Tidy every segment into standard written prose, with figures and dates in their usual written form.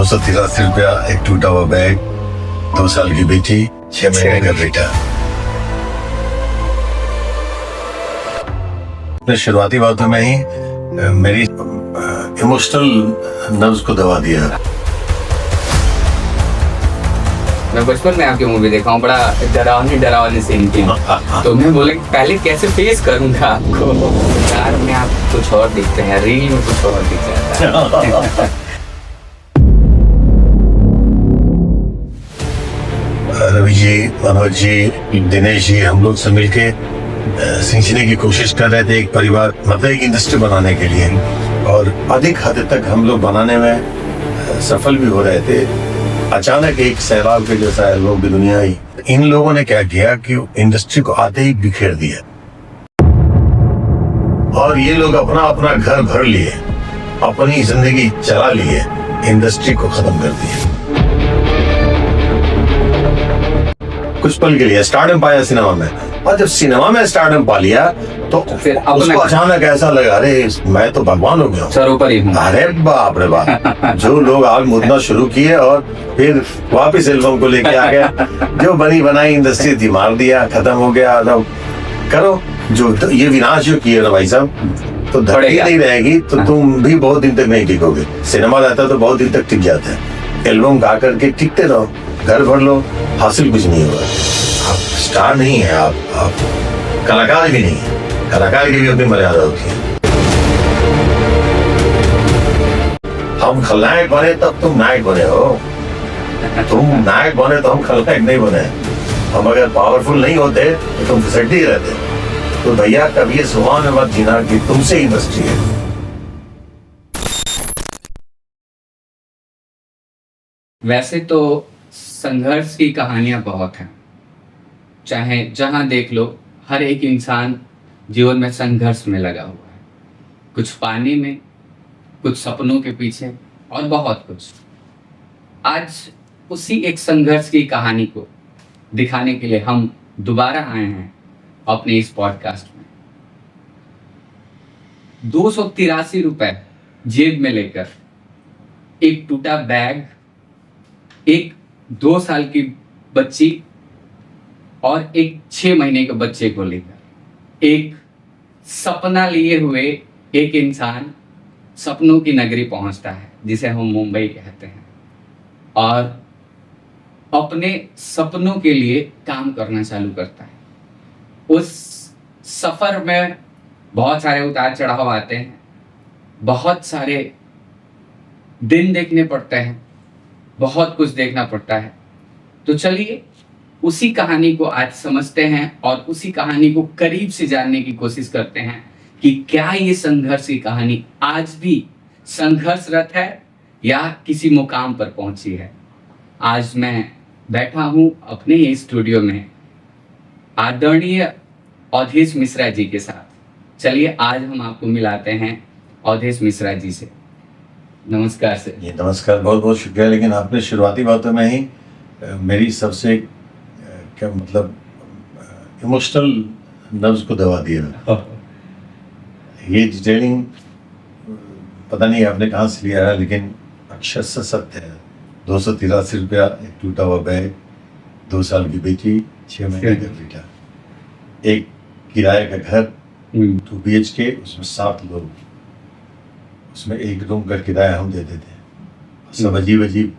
₹283 एक टूटा हुआ बैग, 2 साल की बेटी, 6 महीने का बेटा। अपने शुरुआती बातों में ही मेरी इमोशनल नर्व्स को दबा दिया। मैं बचपन में आपकी मूवी देखा हूँ, बड़ा डरावनी सीन थी। तो मैं बोला कि पहले कैसे फेस करूंगा आपको। कार में आप कुछ और दिखते हैं, रील में कुछ और दिख जाता है। रवि जी, मनोज जी, दिनेश जी, हम लोग सब मिलके सींचने की कोशिश कर रहे थे एक परिवार, मतलब एक इंडस्ट्री बनाने के लिए, और अधिक हद तक हम लोग बनाने में सफल भी हो रहे थे। अचानक एक सैलाब के जैसा लोग भी दुनिया आई। इन लोगों ने क्या किया कि इंडस्ट्री को आते ही बिखेर दिया, और ये लोग अपना अपना घर भर लिए, अपनी जिंदगी चला लिए, इंडस्ट्री को खत्म कर दिया। कुछ पल के लिए स्टारडम पाया सिनेमा में, और जब सिनेमा में स्टारडम पा लिया तो फिर उसको अचानक ऐसा लगा, अरे मैं तो भगवान हो गया, सर ऊपर ही हूँ। अरे बाप रे बाप। जो लोग आग मुदना शुरू किए और फिर वापस एल्बम को लेके आ गए, जो बनी बनाई इंडस्ट्री थी मार दिया, खत्म हो गया। तो करो जो तो ये विनाश जो किए ना भाई साहब, तो धरती नहीं रहेगी तो तुम भी बहुत दिन तक नहीं टिकोगे। सिनेमा रहता तो बहुत दिन तक टिक जाता है, एल्बम गा करके टिकते रहो, घर भर लो, हासिल कुछ नहीं होगा। आप स्टार नहीं है, आप कलाकार भी नहीं है। कलाकार की भी अपनी मर्यादा होती है। हम खलनायक बने तब तुम नायक बने हो, तुम नायक बने तो हम खलनायक नहीं बने। हम अगर पावरफुल नहीं होते तो तुम फिसलते ही रहते। तो भैया कभी ये सुहान में मत जीना कि तुमसे इंडस्ट्री है। वैसे तो संघर्ष की कहानियां बहुत हैं, चाहे जहां देख लो हर एक इंसान जीवन में संघर्ष में लगा हुआ है, कुछ पाने में, कुछ सपनों के पीछे, और बहुत कुछ। आज उसी एक संघर्ष की कहानी को दिखाने के लिए हम दोबारा आए हैं अपने इस पॉडकास्ट में। 283 रुपए जेब में लेकर, एक टूटा बैग, एक 2 साल की बच्ची और एक 6 महीने के बच्चे को लेकर, एक सपना लिए हुए एक इंसान सपनों की नगरी पहुंचता है जिसे हम मुंबई कहते हैं, और अपने सपनों के लिए काम करना चालू करता है। उस सफर में बहुत सारे उतार चढ़ाव आते हैं, बहुत सारे दिन देखने पड़ते हैं, बहुत कुछ देखना पड़ता है। तो चलिए उसी कहानी को आज समझते हैं और उसी कहानी को करीब से जानने की कोशिश करते हैं कि क्या ये संघर्ष की कहानी आज भी संघर्षरत है या किसी मुकाम पर पहुंची है। आज मैं बैठा हूं अपने ही स्टूडियो में आदरणीय अवधेश मिश्रा जी के साथ। चलिए आज हम आपको मिलाते हैं अवधेश मिश्रा जी से। नमस्कार सर। जी नमस्कार, बहुत बहुत शुक्रिया। लेकिन आपने शुरुआती बातों में ही मेरी सबसे क्या मतलब इमोशनल नर्व्स को दबा दिया। ये डिटेलिंग पता नहीं आपने कहाँ से लिया है, लेकिन अक्षर से सत्य है। 283 रुपया एक टूटा हुआ बैग, 2 साल की बेटी, 6 महीने का बेटा, एक किराए का घर 2 BHK, उसमें 7 लोग, उसमें एक रूम का किराया हम देते थे। सब अजीब अजीब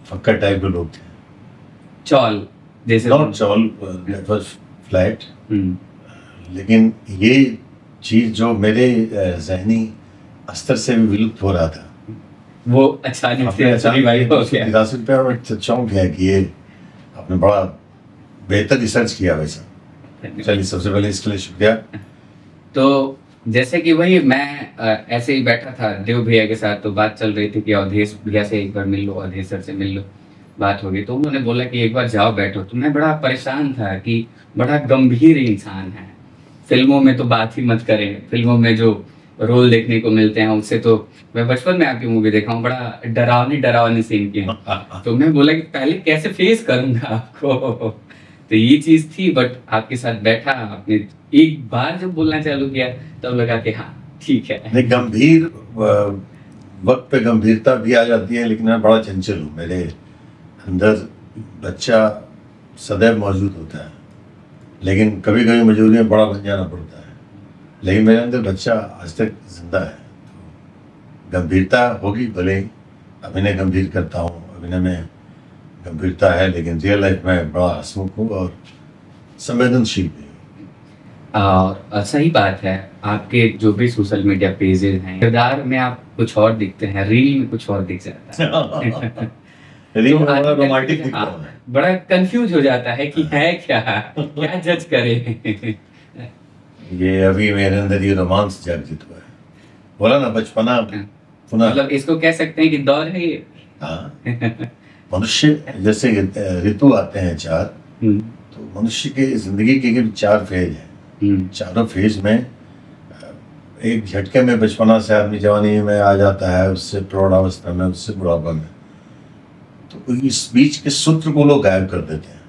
फक्कर टाइप के लोग थे। चौल जैसे not chawl, that was flat. लेकिन ये चीज जो मेरे ज़हनी अस्तर से भी विलुप्त हो रहा था, वो अचानक से 83 रुपया और चौंक है कि ये आपने बड़ा बेहतर रिसर्च किया वैसा। चलिए सबसे पहले इसके लिए शुक्रिया। तो जैसे कि वही मैं ऐसे ही बैठा था देव भैया के साथ, तो बात चल रही थी कि अवधेश भैया से एक बार मिल लो, अवधेश सर से मिल लो। बात हो गई तो उन्होंने बोला कि एक बार जाओ बैठो। तो मैं बड़ा परेशान था कि बड़ा गंभीर इंसान है, फिल्मों में तो बात ही मत करें, फिल्मों में जो रोल देखने को मिलते हैं उससे तो मैं बचपन में आपकी मूवी देखा हूँ, बड़ा डरावनी सीन की है। तो मैं बोला कि पहले कैसे फेस करूंगा आपको। तो ये चीज थी, बट आपके साथ बैठा, आपने एक बार जब बोलना चालू किया तब लगा कि हाँ ठीक है। नहीं, गंभीर वक्त पे गंभीरता भी आ जाती है, लेकिन मैं बड़ा चंचल हूँ। मेरे अंदर बच्चा सदैव मौजूद होता है, लेकिन कभी कभी मजबूरी में बड़ा बन जाना पड़ता है। लेकिन मेरे अंदर बच्चा आज तक जिंदा है। तो गंभीरता होगी, भले ही अभिनय गंभीर करता हूँ, अभिनय में गंभीरता है, लेकिन रियल लाइफ में बड़ा हंसमुख हूँ और संवेदनशील भी हूँ। और सही बात है, आपके जो भी सोशल मीडिया पेजेस हैं, किरदार में आप कुछ और दिखते हैं, रील में कुछ और दिख जाता है। रील में बड़ा आदमी रोमांटिक confuse- दिखता हाँ, हूँ मैं। बड़ा कंफ्यूज हो जाता है कि है क्या जज करे। ये अभी मेरे अंदर ये रोमांस जागृत हुआ है। बोला ना, बचपना पुनः। मतलब इसको कह सकते हैं कि दौर है ये। हाँ, मनुष्य जैसे ऋतु आते हैं 4, हम्म, तो मनुष्य के जिंदगी के 4 फेज हैं। चारों फेज में एक झटके में बचपना से आदमी जवानी में आ जाता है, उससे प्रौढ़ावस्था में, उससे बुढ़ापा में। तो इस बीच के सूत्र को लोग गायब कर देते हैं,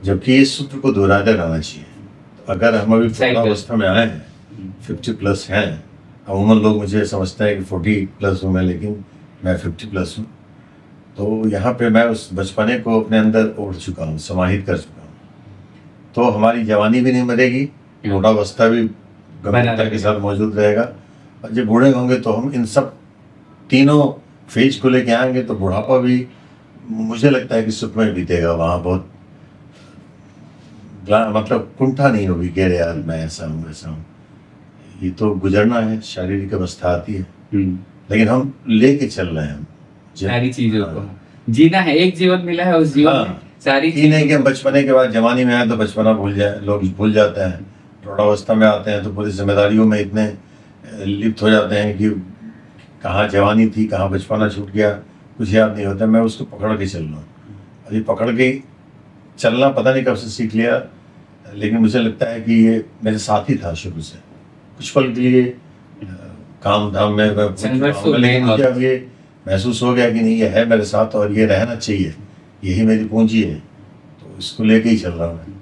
जबकि इस सूत्र को दोहराते रहना चाहिए। तो अगर हम अभी सही प्रौढ़ावस्था में आए हैं, 50 प्लस हैं, अमूमन लोग मुझे समझते हैं कि 40 प्लस हूँ मैं, लेकिन मैं 50 प्लस हूँ। तो यहाँ पे मैं उस बचपने को अपने अंदर ओढ़ चुका हूँ, समाहित कर चुका हूँ। तो हमारी जवानी भी नहीं मरेगी, प्रौढ़ावस्था भी गंभीरता के साथ मौजूद रहेगा, और जब बूढ़े होंगे तो हम इन सब तीनों फेज को लेके आएंगे, तो बुढ़ापा भी मुझे लगता है कि सुखमय बीतेगा। वहाँ बहुत मतलब कुंठा नहीं होगी कि अरे यार मैं ऐसा हूँ वैसा हूँ। ये तो गुजरना है, शारीरिक अवस्था आती है, लेकिन हम लेके चल रहे हैं सारी चीजों को। जीना है, एक जीवन मिला है, उस जीवन में सारी ये नहीं कि हम बचपने के बाद जवानी में आए तो बचपना भूल जाए, लोग भूल जाते हैं। प्रौढ़ावस्था में आते हैं तो पूरी जिम्मेदारियों में इतने लिप्त हो जाते हैं कि कहाँ जवानी थी, कहाँ बचपना छूट गया, कुछ याद नहीं होता। मैं उसको पकड़ के चल रहा हूँ, और ये पकड़ के चलना पता नहीं कब से सीख लिया, लेकिन मुझे लगता है कि ये मेरे साथ ही था शुरू से। कुछ पल के लिए काम धाम में मैं संघर्ष में, लेकिन मुझे अब ये महसूस हो गया कि नहीं, ये है मेरे साथ और ये रहना चाहिए, यही मेरी पूंजी है। तो इसको लेके ही चल रहा हूँ मैं,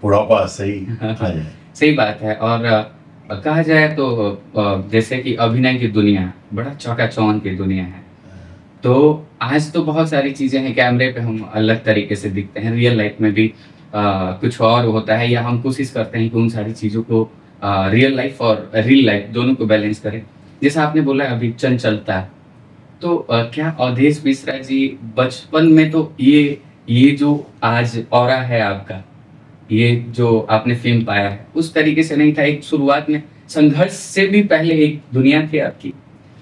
बुढ़ापा सही आ जाए। सही बात है। और कहा जाए तो जैसे कि अभिनय की दुनिया बड़ा चौकाचौंध की दुनिया है, तो आज तो बहुत सारी चीजें हैं, कैमरे पे हम अलग तरीके से दिखते हैं, रियल लाइफ में भी कुछ और होता है, या हम कोशिश करते हैं कि उन सारी चीजों को रियल लाइफ और रियल लाइफ दोनों को बैलेंस करें। जैसा आपने बोला अभी चंचलता, तो क्या अवधेश मिश्रा जी बचपन में तो ये जो आज ऑरा है आपका, ये जो आपने फिल्म पाया है, उस तरीके से नहीं था। एक शुरुआत में संघर्ष से भी पहले एक दुनिया थी आपकी,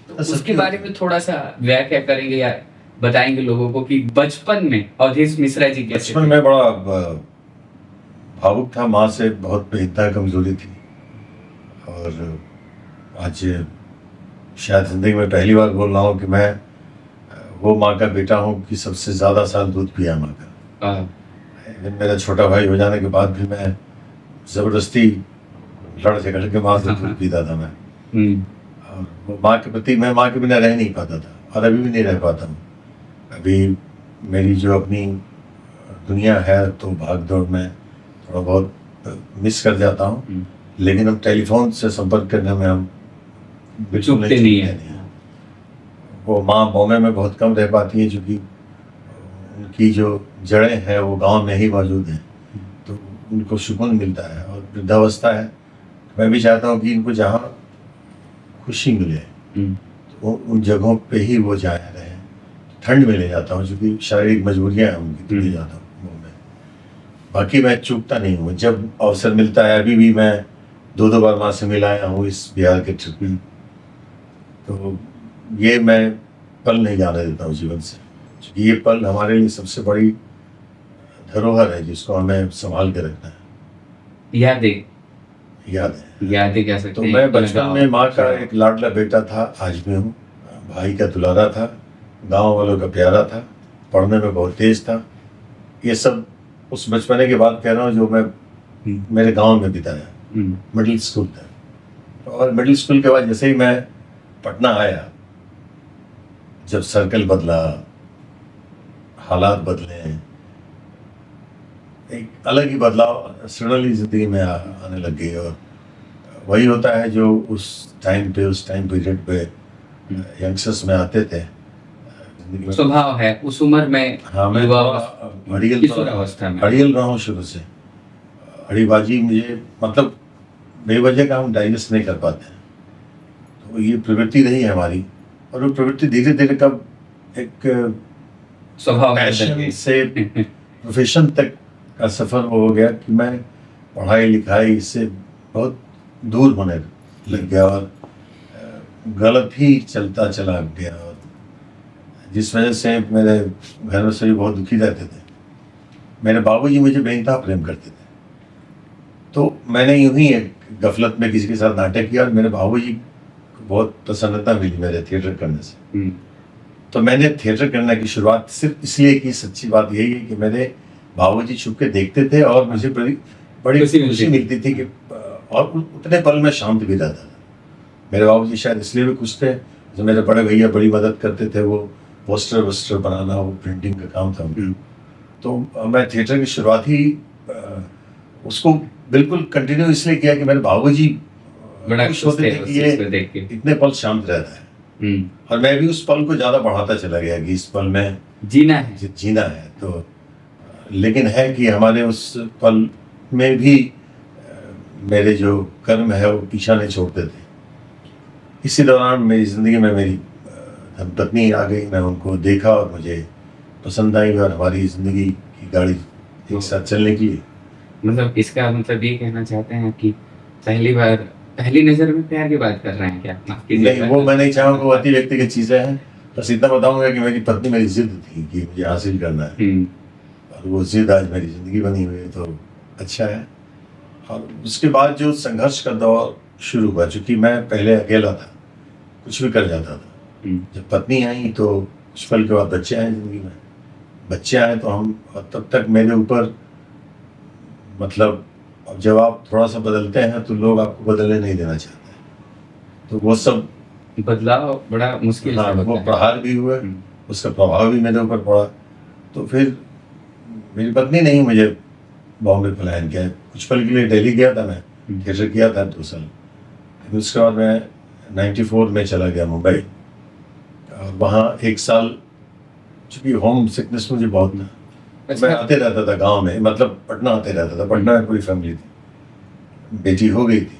तो उसके बारे में थोड़ा सा व्याख्या करेंगे या बताएंगे लोगों को कि बचपन में अवधेश मिश्रा जी कैसे बचपन में बड़ा भावुक था, माँ से बहुत बेहद कमजोरी थी, और आज शायद जिंदगी में पहली बार बोल रहा हूँ कि मैं वो माँ का बेटा हूँ कि सबसे ज़्यादा साल दूध पिया माँ का। लेकिन मेरा छोटा भाई हो जाने के बाद भी मैं ज़बरदस्ती लड़ झगड़ के माँ से दूध पीता था मैं। और वो माँ के प्रति मैं माँ के बिना रह नहीं पाता था, और अभी भी नहीं रह पाता हूँ। अभी मेरी जो अपनी दुनिया है तो भाग दौड़ में थोड़ा बहुत मिस कर जाता हूँ, लेकिन अब टेलीफोन से संपर्क करने में हम बिल्कुल नहीं है। वो माँ बॉम्बे में बहुत कम रह पाती है, क्योंकि उनकी जो जड़ें हैं वो गांव में ही मौजूद हैं, तो उनको सुकून मिलता है। और वृद्धावस्था है, मैं भी चाहता हूँ कि इनको जहाँ खुशी मिले तो उन जगहों पे ही वो जाए रहे। ठंड में ले जाता हूँ, क्योंकि शारीरिक मजबूरियाँ हैं उनकी, तो ले जाता हूँ बॉम्बे। बाकी मैं चूकता नहीं हूँ, जब अवसर मिलता है, अभी भी मैं 2 बार माँ से मिलाया हूँ इस बिहार के ट्रिप में। तो ये मैं पल नहीं जाने देता हूँ जीवन से, क्योंकि ये पल हमारे लिए सबसे बड़ी धरोहर है, जिसको हमें संभाल के रखना है। यादें कह सकते तो हैं। मैं बचपन में माँ का एक लाडला बेटा था, आज भी हूँ। भाई का दुलारा था, गांव वालों का प्यारा था, पढ़ने में बहुत तेज था। ये सब उस बचपने के बाद कह रहा हूँ जो मैं मेरे गांव में बिताया, मिडिल स्कूल था। और मिडिल स्कूल के बाद जैसे ही मैं पटना आया, जब सर्कल बदला, हालात बदले, एक अलग ही बदलाव सडनली जिंदगी में आने लग गई। और वही होता है जो उस टाइम पीरियड पे यंगस्टर्स में आते थे जिंदगी में। स्वभाव है उस उम्र में, हाँ, मैं युवा थोड़ा अड़ियल किशोर अवस्था में। अड़ियल रहा हूँ शुरू से। अड़ीबाजी मुझे मतलब बेवजह का हम डाइजेस्ट नहीं कर पाते हैं, तो ये प्रवृत्ति रही है हमारी। और वो प्रवृत्ति धीरे धीरे कब एक स्वभाव में बदल पैशन गई। से प्रोफेशन तक का सफर वो हो गया कि मैं पढ़ाई लिखाई से बहुत दूर होने लग गया और गलत ही चलता चला गया, और जिस वजह से मेरे घर में सभी बहुत दुखी रहते थे। मेरे बाबूजी मुझे बेइंतहा प्रेम करते थे, तो मैंने यूं ही एक गफलत में किसी के साथ नाटक किया और मेरे बाबूजी को बहुत प्रसन्नता मिली मेरे थिएटर करने से। तो मैंने थिएटर करने की शुरुआत सिर्फ इसलिए की, सच्ची बात यही है कि मेरे बाबूजी छुप के देखते थे और मुझे बड़ी बड़ी खुशी मिलती थी कि और उतने पल में शांत भी रहता था। मेरे बाबूजी शायद इसलिए भी खुश थे, जो मेरे बड़े भैया बड़ी मदद करते थे, वो पोस्टर वोस्टर बनाना, वो प्रिंटिंग का काम था उनका। तो मैं थिएटर की शुरुआत ही उसको बिल्कुल कंटिन्यू इसलिए किया कि मेरे बाबूजी बड़ा खुश होते थे कि ये इतने पल शांत रहता है, और मैं भी उस पल को ज़्यादा बढ़ाता चला गया कि इस पल में जीना है। जीना है। तो लेकिन है कि हमारे उस पल में भी मेरे जो कर्म है वो पीछा नहीं छोड़ते थे। इसी दौरान मेरी ज़िंदगी में मेरी धर्मपत्नी आ गई, मैं उनको देखा और मुझे पसंद आई और हमारी ज़िंदगी की गाड़ी एक साथ चलने की। मतलब इसका मतलब ये कहना चाहते हैं कि पहली बार पहली नजर में प्यार की बात कर रहे हैं क्या? नहीं, वो मैं नहीं चाहूँगा, वो अति व्यक्तिगत चीज़ें हैं। बस इतना बताऊंगा कि मेरी पत्नी मेरी जिद थी कि मुझे हासिल करना है, और वो जिद आज मेरी ज़िंदगी बनी हुई है, तो अच्छा है। और उसके बाद जो संघर्ष का दौर शुरू हुआ, चूँकि मैं पहले अकेला था, कुछ भी कर जाता था। जब पत्नी आई तो कुछ पल के बाद बच्चे आए ज़िंदगी में। बच्चे आए तो हम, और तब तक मेरे ऊपर मतलब, अब जब आप थोड़ा सा बदलते हैं तो लोग आपको बदलने नहीं देना चाहते हैं, तो वो सब बदलाव बड़ा मुश्किल हाँ, से वो होता है। प्रहार भी हुआ, उसका प्रभाव भी मेरे ऊपर पड़ा। तो फिर मेरी पत्नी ने ही मुझे बॉम्बे पलायन किया। कुछ पल के लिए दिल्ली गया था, मैं थिएटर किया था 2 साल। फिर उसके बाद मैं 94 में चला गया मुंबई, और वहाँ 1 साल, चूँकि होम सिकनेस मुझे बहुत था, मैं आते रहता था गांव में, मतलब पटना आते रहता था। पटना में पूरी फैमिली थी, बेटी हो गई थी।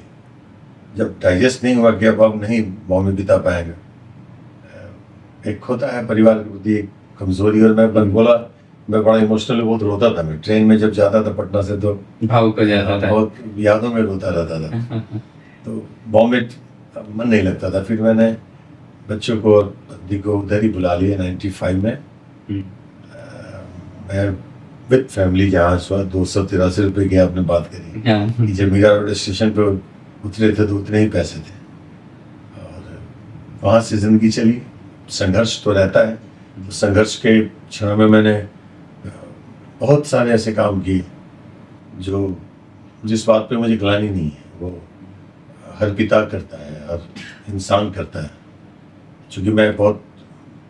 जब डाइजेस्ट नहीं हुआ कि अब नहीं बॉम्बे बिता पाएंगे, एक होता है परिवार के प्रति एक कमजोरी। और मैं बोला, मैं बड़ा इमोशनल बहुत रोता था। मैं ट्रेन में जब जाता था पटना से तो भावुक हो जाता था, बहुत यादों में रोता रहता था। तो बॉम्बे मन नहीं लगता था। फिर मैंने बच्चों को और पत्नी को उधर ही बुला लिया 95 में। मैं विद फैमिली जहाँ 283 रुपये की आपने बात करी कि जब मीरा रोड स्टेशन पे उतरे थे तो उतने ही पैसे थे, और वहाँ से ज़िंदगी चली। संघर्ष तो रहता है, तो संघर्ष के क्षण में मैंने बहुत सारे ऐसे काम किए जो, जिस बात पे मुझे ग्लानि नहीं है, वो हर पिता करता है, हर इंसान करता है। चूँकि मैं बहुत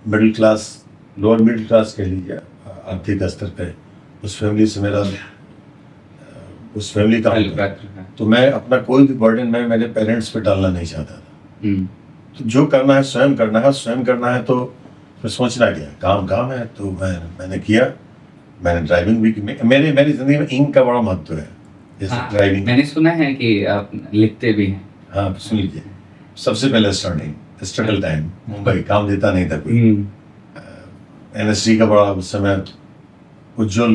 middle class, lower middle class कह लीजिए, आर्थिक स्तर पे उस फैमिली से मेरा उस फैमिली का होता, तो मैं अपना कोई भी बर्डन मैं मेरे पेरेंट्स पे डालना नहीं चाहता था। तो जो करना है स्वयं करना है, स्वयं करना है, तो फिर सोचना क्या, काम है। तो मैंने किया। मैंने ड्राइविंग भी की। मेरी ज़िंदगी में इंक का बड़ा महत्व है, जैसे ड्राइविंग। मैंने सुना है कि आप लिखते भी हैं। हाँ, सुन लीजिए। सबसे पहले स्ट्रगल टाइम मुंबई, काम देता नहीं था कोई। NSD का बड़ा उस समय उज्जवल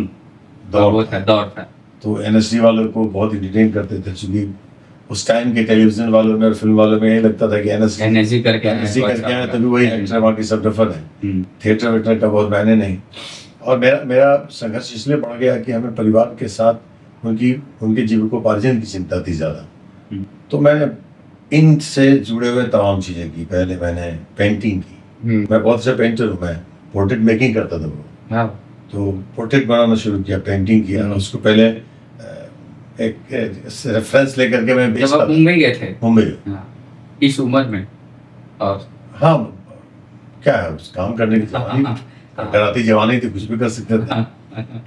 दौर था। तो NSD वालों को बहुत इंटरटेन करते थे, क्योंकि उस टाइम के टेलीविजन वालों में और फिल्म वालों में यही लगता था कि NSD करके आए, तभी वही एक्टर, बाकी सब डफर है। थिएटर वेटर का बहुत मायने नहीं। और मेरा संघर्ष इसलिए बढ़ गया कि हमें परिवार के साथ उनके जीविकोपार्जन की चिंता थी ज़्यादा। तो मैंने इनसे जुड़े हुए तमाम चीज़ें की। पहले मैंने पेंटिंग की। मैं बहुत अच्छा पेंटर हूँ। मैं पोर्ट्रेट मेकिंग करता था वो, तो पोर्ट्रेट बनाना शुरू किया, पेंटिंग किया। उसको पहले एक रेफरेंस लेकर के मैं जब आप मुंबई गए थे, मुंबई इस उम्र में, और हाँ, क्या है उस काम करने की जवानी, डराती जवानी थी, कुछ भी कर सकते थे।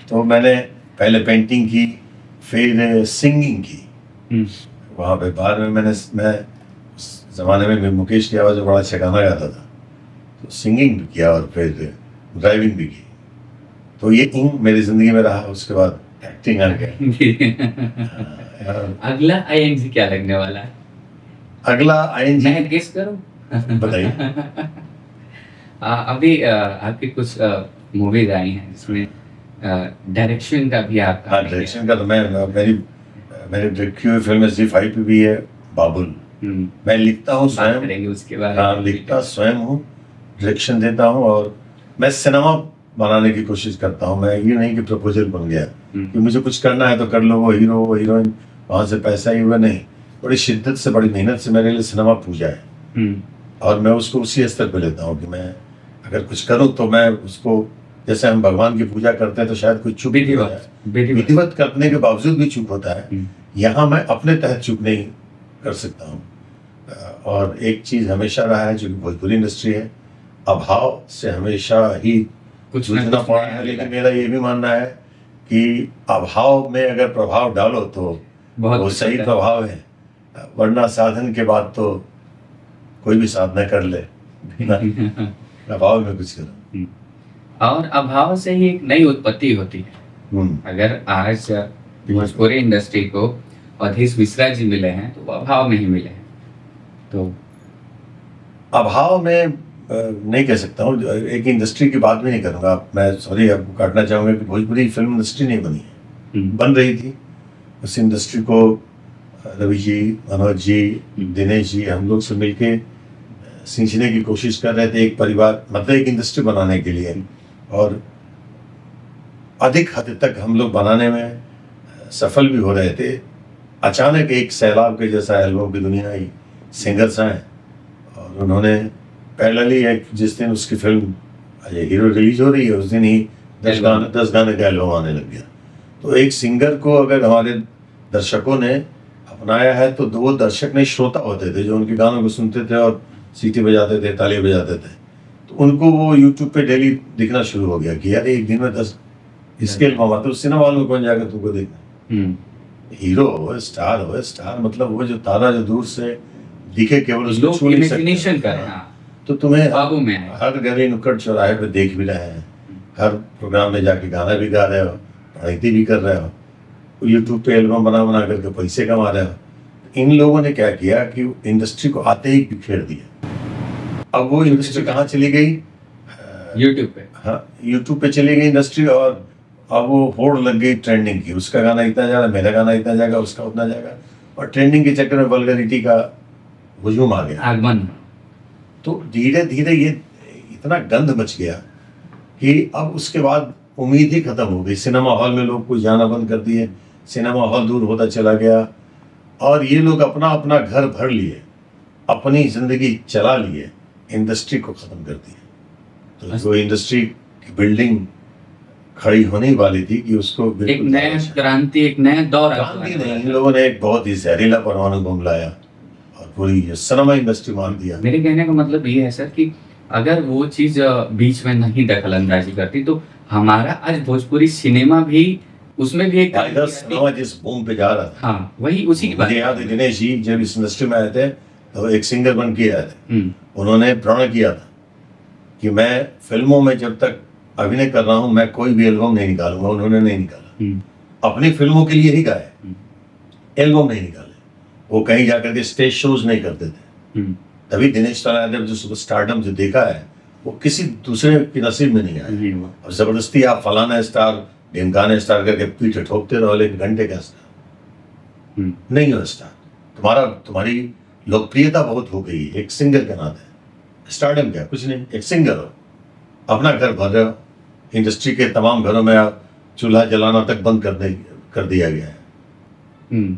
तो मैंने पहले पेंटिंग की, फिर सिंगिंग की। वहाँ पे बाहर में मैं उस जमाने में मुकेश की आवाज़ में बड़ा अच्छा गाना गाता था। तो सिंगिंग भी किया और फिर ड्राइविंग भी की। तो ये इंग मेरी ज़िंदगी में रहा। उसके बाद एक्टिंग आ गया। अगला आईएनजी क्या लगने वाला है? अगला आईएनजी मैं गेस करूं? बताइए। अभी आपकी कुछ मूवीज आई हैं जिसमें डायरेक्शन का भी आपका हाँ, डायरेक्शन का तो मैंने देखी हुई फिल्म Z5 पे भी है, बाबुल। मैं लिखता हूँ बात स्वयं। करेंगे उसके बारे हाँ, में। लिखता स्वयं हूँ, डायरेक्शन देता हूँ और मैं सिनेमा बनाने की कोशिश करता हूँ। मैं ये नहीं कि प्रपोजल बन गया कि मुझे कुछ करना है तो कर लो, वो हीरो वो हीरोइन वहाँ से पैसा ही हुआ, नहीं। बड़ी शिद्दत से, बड़ी मेहनत से मेरे लिए सिनेमा पूजा है और मैं उसको उसी स्तर पे लेता हूँ कि मैं अगर कुछ करूँ तो मैं उसको, जैसे हम भगवान की पूजा करते हैं तो शायद कोई चूक भी हो जाए, विधिवत करने के बावजूद भी चूक होता है। यहाँ मैं अपने तहत चूक नहीं कर सकता हूँ। और एक चीज़ हमेशा रहा है जो कि भोजपुरी इंडस्ट्री है, अभाव से हमेशा ही कुछ जूझना पड़ा है। लेकिन मेरा ये भी मानना है कि अभाव में अगर प्रभाव डालो तो बहुत वो कुछ सही होता है। प्रभाव है, वरना साधन के बाद तो कोई भी साधना कर ले बिना अभाव में कुछ करो। और अभाव से ही एक नई उत्पत्ति होती है। हम्म, अगर आज भोजपुरी इंडस्ट्री को अधीश मिश्रा जी मिले हैं तो वो अभाव में ही मिले हैं। तो अभाव में नहीं कह सकता हूँ, एक इंडस्ट्री की बात भी नहीं करूँगा। मैं सॉरी आपको काटना चाहूँगा कि भोजपुरी फिल्म इंडस्ट्री नहीं बनी है, बन रही थी। उस इंडस्ट्री को रवि जी, मनोज जी, दिनेश जी, हम लोग सब मिलके सींचने की कोशिश कर रहे थे एक परिवार, मतलब एक इंडस्ट्री बनाने के लिए। और अधिक हद तक हम लोग बनाने में सफल भी हो रहे थे। अचानक एक सैलाब के जैसा एल्बम की दुनिया आई, सिंगर्स आए और उन्होंने पैरेलली एक, जिस दिन उसकी फिल्म हीरो रिलीज हो रही है उस दिन ही 10 गाने का एल्बम आने लग गया। तो एक सिंगर को अगर हमारे दर्शकों ने अपनाया है तो वो दर्शक नहीं, श्रोता होते थे जो उनके गानों को सुनते थे और सीटी बजाते थे, ताली बजाते थे। तो उनको वो यूट्यूब पे डेली दिखना शुरू हो गया कि यार एक दिन में 10 इसके एल्बम आते। तो सिनेमा हॉल में कौन जाकर तुमको देखना? हीरो हो, स्टार मतलब वो जो तारा जो दूर से दिखे केवल उसको लोग छू नहीं इमेजिनेशन सकते। करें। हाँ, तो तुम्हें बाबू में है। हर गली नुक्कड़ चौराहे पे देख भी रहे हैं, हर प्रोग्राम में जाके गाना भी गा रहे हो, पढ़ाई भी कर रहे हो, यूट्यूब पे एल्बम बना बना करके पैसे कमा रहे हो। इन लोगों ने क्या किया कि इंडस्ट्री को आते ही बिखेर दिया। अब वो इंडस्ट्री कहाँ चली गई? यूट्यूब पे। हाँ, यूट्यूब पे चली गई इंडस्ट्री और अब वो होड़ लग गई ट्रेंडिंग की। उसका गाना इतना जाएगा, मेरा गाना इतना जाएगा, उसका उतना जाएगा, और ट्रेंडिंग के चक्कर में वल्गैरिटी का हुजूम आ गया। आगमन। तो धीरे धीरे ये इतना गंद मच गया कि अब उसके बाद उम्मीद ही खत्म हो गई। सिनेमा हॉल में लोग कुछ जाना बंद कर दिए, सिनेमा हॉल दूर होता चला गया और ये लोग अपना अपना घर भर लिए, अपनी जिंदगी चला लिए, इंडस्ट्री को खत्म कर दिया। तो जो इंडस्ट्री की बिल्डिंग खड़ी होने वाली थी कि उसको एक नया क्रांति, एक नया दौर क्रांति नहीं, इन लोगों ने एक बहुत ही जहरीला परमाणु बम लाया और पूरी सिनेमा इंडस्ट्री मान दिया। मेरे कहने का मतलब ये है सर कि अगर वो चीज बीच में नहीं दखल अंदाजी करती तो हमारा आज भोजपुरी सिनेमा भी, उसमें भी एक सिनेमा जिस बूम पे जा रहा था। हाँ, वही उसी की बात। मुझे याद है दिनेश जी जब इस इंडस्ट्री में आए थे तो एक सिंगर बन के आए थे। उन्होंने प्रण किया था कि मैं फिल्मों में जब तक अभिनय कर रहा हूँ मैं कोई भी एल्बम नहीं निकालूंगा। उन्होंने नहीं निकाला, अपनी फिल्मों के लिए ही गाए, एल्बम नहीं निकाले। वो कहीं जाकर के स्टेज शोज नहीं करते थे। तभी दिनेश यादव जो सुपर स्टारडम जो देखा है वो किसी दूसरे के नसीब में नहीं आया। अब जबरदस्ती आप फलाना स्टार ढिमकाना स्टार करके पीछे ठोकते रहो, लेकिन घंटे का स्टार नहीं हो स्टार। तुम्हारी लोकप्रियता बहुत हो गई एक सिंगर के नाते। स्टारडम क्या, कुछ नहीं, एक सिंगर हो, अपना घर भर रहे हो। इंडस्ट्री के तमाम घरों में आप चूल्हा जलाना तक बंद कर दिया गया है।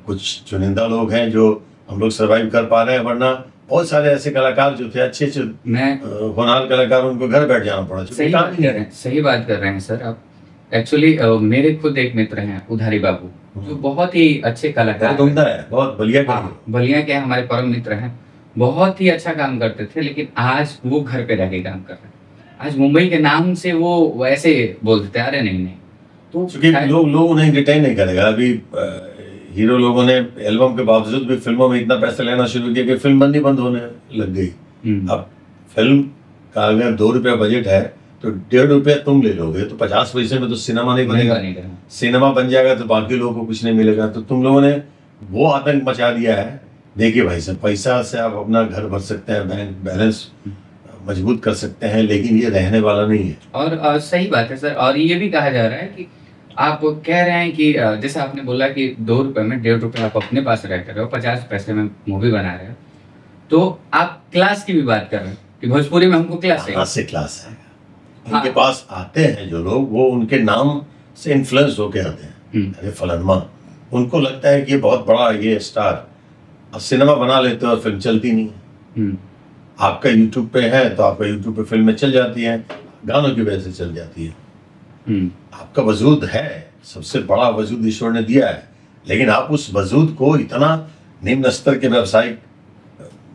कुछ चुनिंदा लोग हैं जो हम लोग सर्वाइव कर पा रहे हैं, वरना बहुत सारे ऐसे कलाकार जो थे अच्छे होनहार कलाकार, उनको घर बैठ जाना पड़ा। सही बात कर रहे हैं सर आप। एक्चुअली मेरे खुद एक मित्र हैं उधारी बाबू, जो बहुत ही अच्छे कलाकार है, बहुत बलिया के हमारे परम मित्र हैं। बहुत ही अच्छा काम करते थे, लेकिन आज वो घर पे रह के काम कर रहे हैं। आज मुंबई के नाम से वो वैसे बोलते अरे नहीं तो लोग उन्हें रिटेन नहीं करेगा। अभी हीरो लोगों ने एल्बम के बावजूद भी फिल्मों में इतना पैसा लेना शुरू किया कि फिल्म बंद होने लग गई। अब फिल्म का अगर 2 रुपया बजट है तो 1.5 रुपया तुम ले लोगे, तो 50 पैसे में तो सिनेमा नहीं बनेगा। सिनेमा बन जाएगा तो बाकी लोगों को कुछ नहीं मिलेगा। तो तुम लोगों ने वो आतंक मचा दिया है। देखिए भाई साहब, पैसा से आप अपना घर भर सकते हैं, बैंक बैलेंस मजबूत कर सकते हैं, लेकिन ये रहने वाला नहीं है। और सही बात है सर। और ये भी कहा जा रहा है कि आप कह रहे हैं कि जैसे आपने बोला कि 2 रुपए में 1.5 रुपए आप अपने पास रह कर रहे हो, 50 पैसे में मूवी बना रहे हो, तो आप क्लास की भी बात कर रहे हैं कि भोजपुरी में हमको क्लास कहाँ से क्लास है? उनके पास आते हैं जो लोग, वो उनके नाम से इन्फ्लुएंस होके आते हैं। अरे फलानमा, उनको लगता है कि ये बहुत बड़ा ये स्टार, अब सिनेमा बना लेते हो और फिल्म चलती नहीं है। आपका यूट्यूब पे है तो आपका यूट्यूब पे फिल्में चल जाती हैं, गानों की वजह से चल जाती है। आपका वजूद है, सबसे बड़ा वजूद ईश्वर ने दिया है, लेकिन आप उस वजूद को इतना निम्न स्तर के व्यावसायिक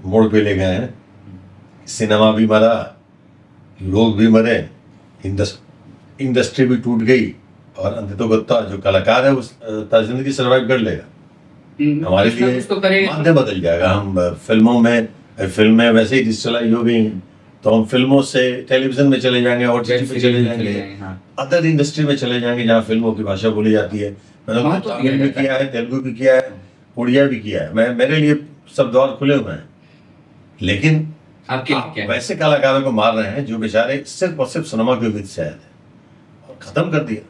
मोड़ पे ले गए हैं। सिनेमा भी मरा, लोग भी मरे, इंडस्ट्री भी टूट गई, और अंततोगत्ता जो कलाकार है उस जिंदगी सर्वाइव कर लेगा। हमारे लिए तो माध्यम बदल जाएगा। हम फिल्में वैसे ही डिजिटलाइज हो गई हैं, तो हम फिल्मों से टेलीविजन में चले जाएंगे, OTT पे चले जाएंगे, अदर इंडस्ट्री में चले जाएंगे जहाँ फिल्मों की भाषा बोली जाती है। मैंने तमिल भी किया है, तेलुगु भी किया है, उड़िया भी किया है। मेरे लिए सब द्वार खुले हुए हैं। लेकिन आप वैसे कलाकारों को मार रहे हैं जो बेचारे सिर्फ और सिर्फ सिनेमा की उम्मीद से आए थे, और खत्म कर दिया।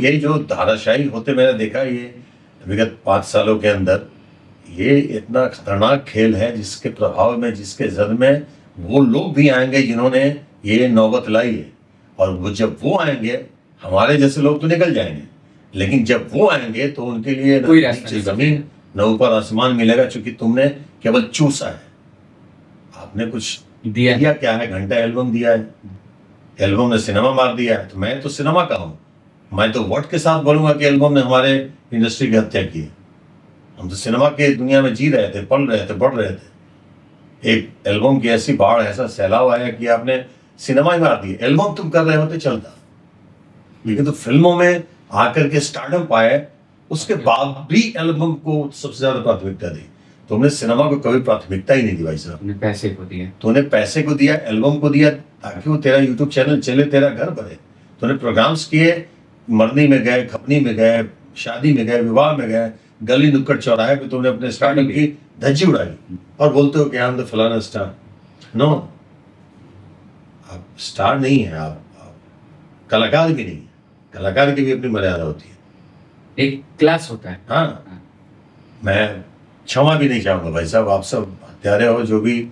ये जो धाराशाही होते मैंने देखा ये विगत 5 सालों के अंदर, ये इतना खतरनाक खेल है जिसके प्रभाव में, जिसके जद में वो लोग भी आएंगे जिन्होंने ये नौबत लाई है। और वो जब वो आएंगे, हमारे जैसे लोग तो निकल जाएंगे, लेकिन जब वो आएंगे तो उनके लिए नीचे जमीन न ऊपर आसमान मिलेगा, क्योंकि तुमने केवल चूसा है। आपने कुछ दिया क्या है? घंटा एल्बम दिया है, एल्बम ने सिनेमा मार दिया है। तो मैं तो सिनेमा का हूँ, मैं तो वोट के साथ बोलूंगा कि एल्बम ने हमारे इंडस्ट्री की हत्या की है। हम तो सिनेमा के दुनिया में जी रहे थे, पल रहे थे, बढ़ रहे थे। एक एल्बम की ऐसी बाढ़, ऐसा सैलाब आया कि आपने सिनेमा ही मार दिया। एल्बम तुम कर रहे होते चलता, लेकिन तो फिल्मों में आकर के स्टारडम पाए, उसके बाद भी एल्बम को सबसे ज्यादा प्राथमिकता दी। तुमने सिनेमा को कभी प्राथमिकता ही नहीं दी भाई साहब। पैसे को दिया, तूने पैसे को दिया, एल्बम को दिया, ताकि वो तेरा यूट्यूब चैनल चले, तेरा घर भरे। तूने प्रोग्राम्स किए, मरनी में गए, खपनी में गए, शादी में गए, विवाह में गए, गली नुक्कड़ चौराहे पे तुमने अपने स्टारडम की धज्जी उड़ाई, और बोलते हो कि आई एम द फलाना स्टार। नो, आप स्टार नहीं है, आप कलाकार भी नहीं है। कलाकार की भी अपनी मर्यादा होती है, एक क्लास होता है। हाँ, मैं क्षमा भी नहीं चाहूंगा भाई साहब, आप सब हत्यारे हो जो भी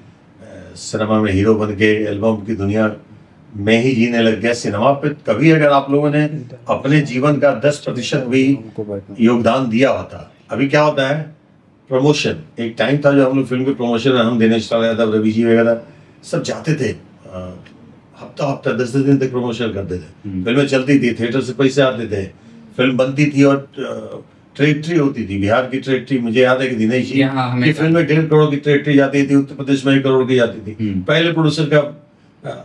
सिनेमा में हीरो बन के एल्बम की दुनिया में ही जीने लग गया। सिनेमा पे कभी अगर आप लोगों ने अपने जीवन का 10% भी योगदान दिया होता। अभी क्या होता है, प्रमोशन। एक टाइम था जो हम लोग फिल्म के प्रमोशन, हम दिनेश यादव, रवि जी वगैरह सब जाते थे, हफ्ता 10 दिन तक प्रमोशन करते थे। फिल्में चलती थी, थिएटर से पैसे आते थे, फिल्म बनती थी, और ट्रेक्ट्री होती थी, बिहार की ट्रेक्ट्री। मुझे याद है कि दिनेश जी की फिल्म में 1.5 करोड़ की ट्रेक्ट्री जाती थी, उत्तर प्रदेश में 1 करोड़ की जाती थी। पहले प्रोड्यूसर का,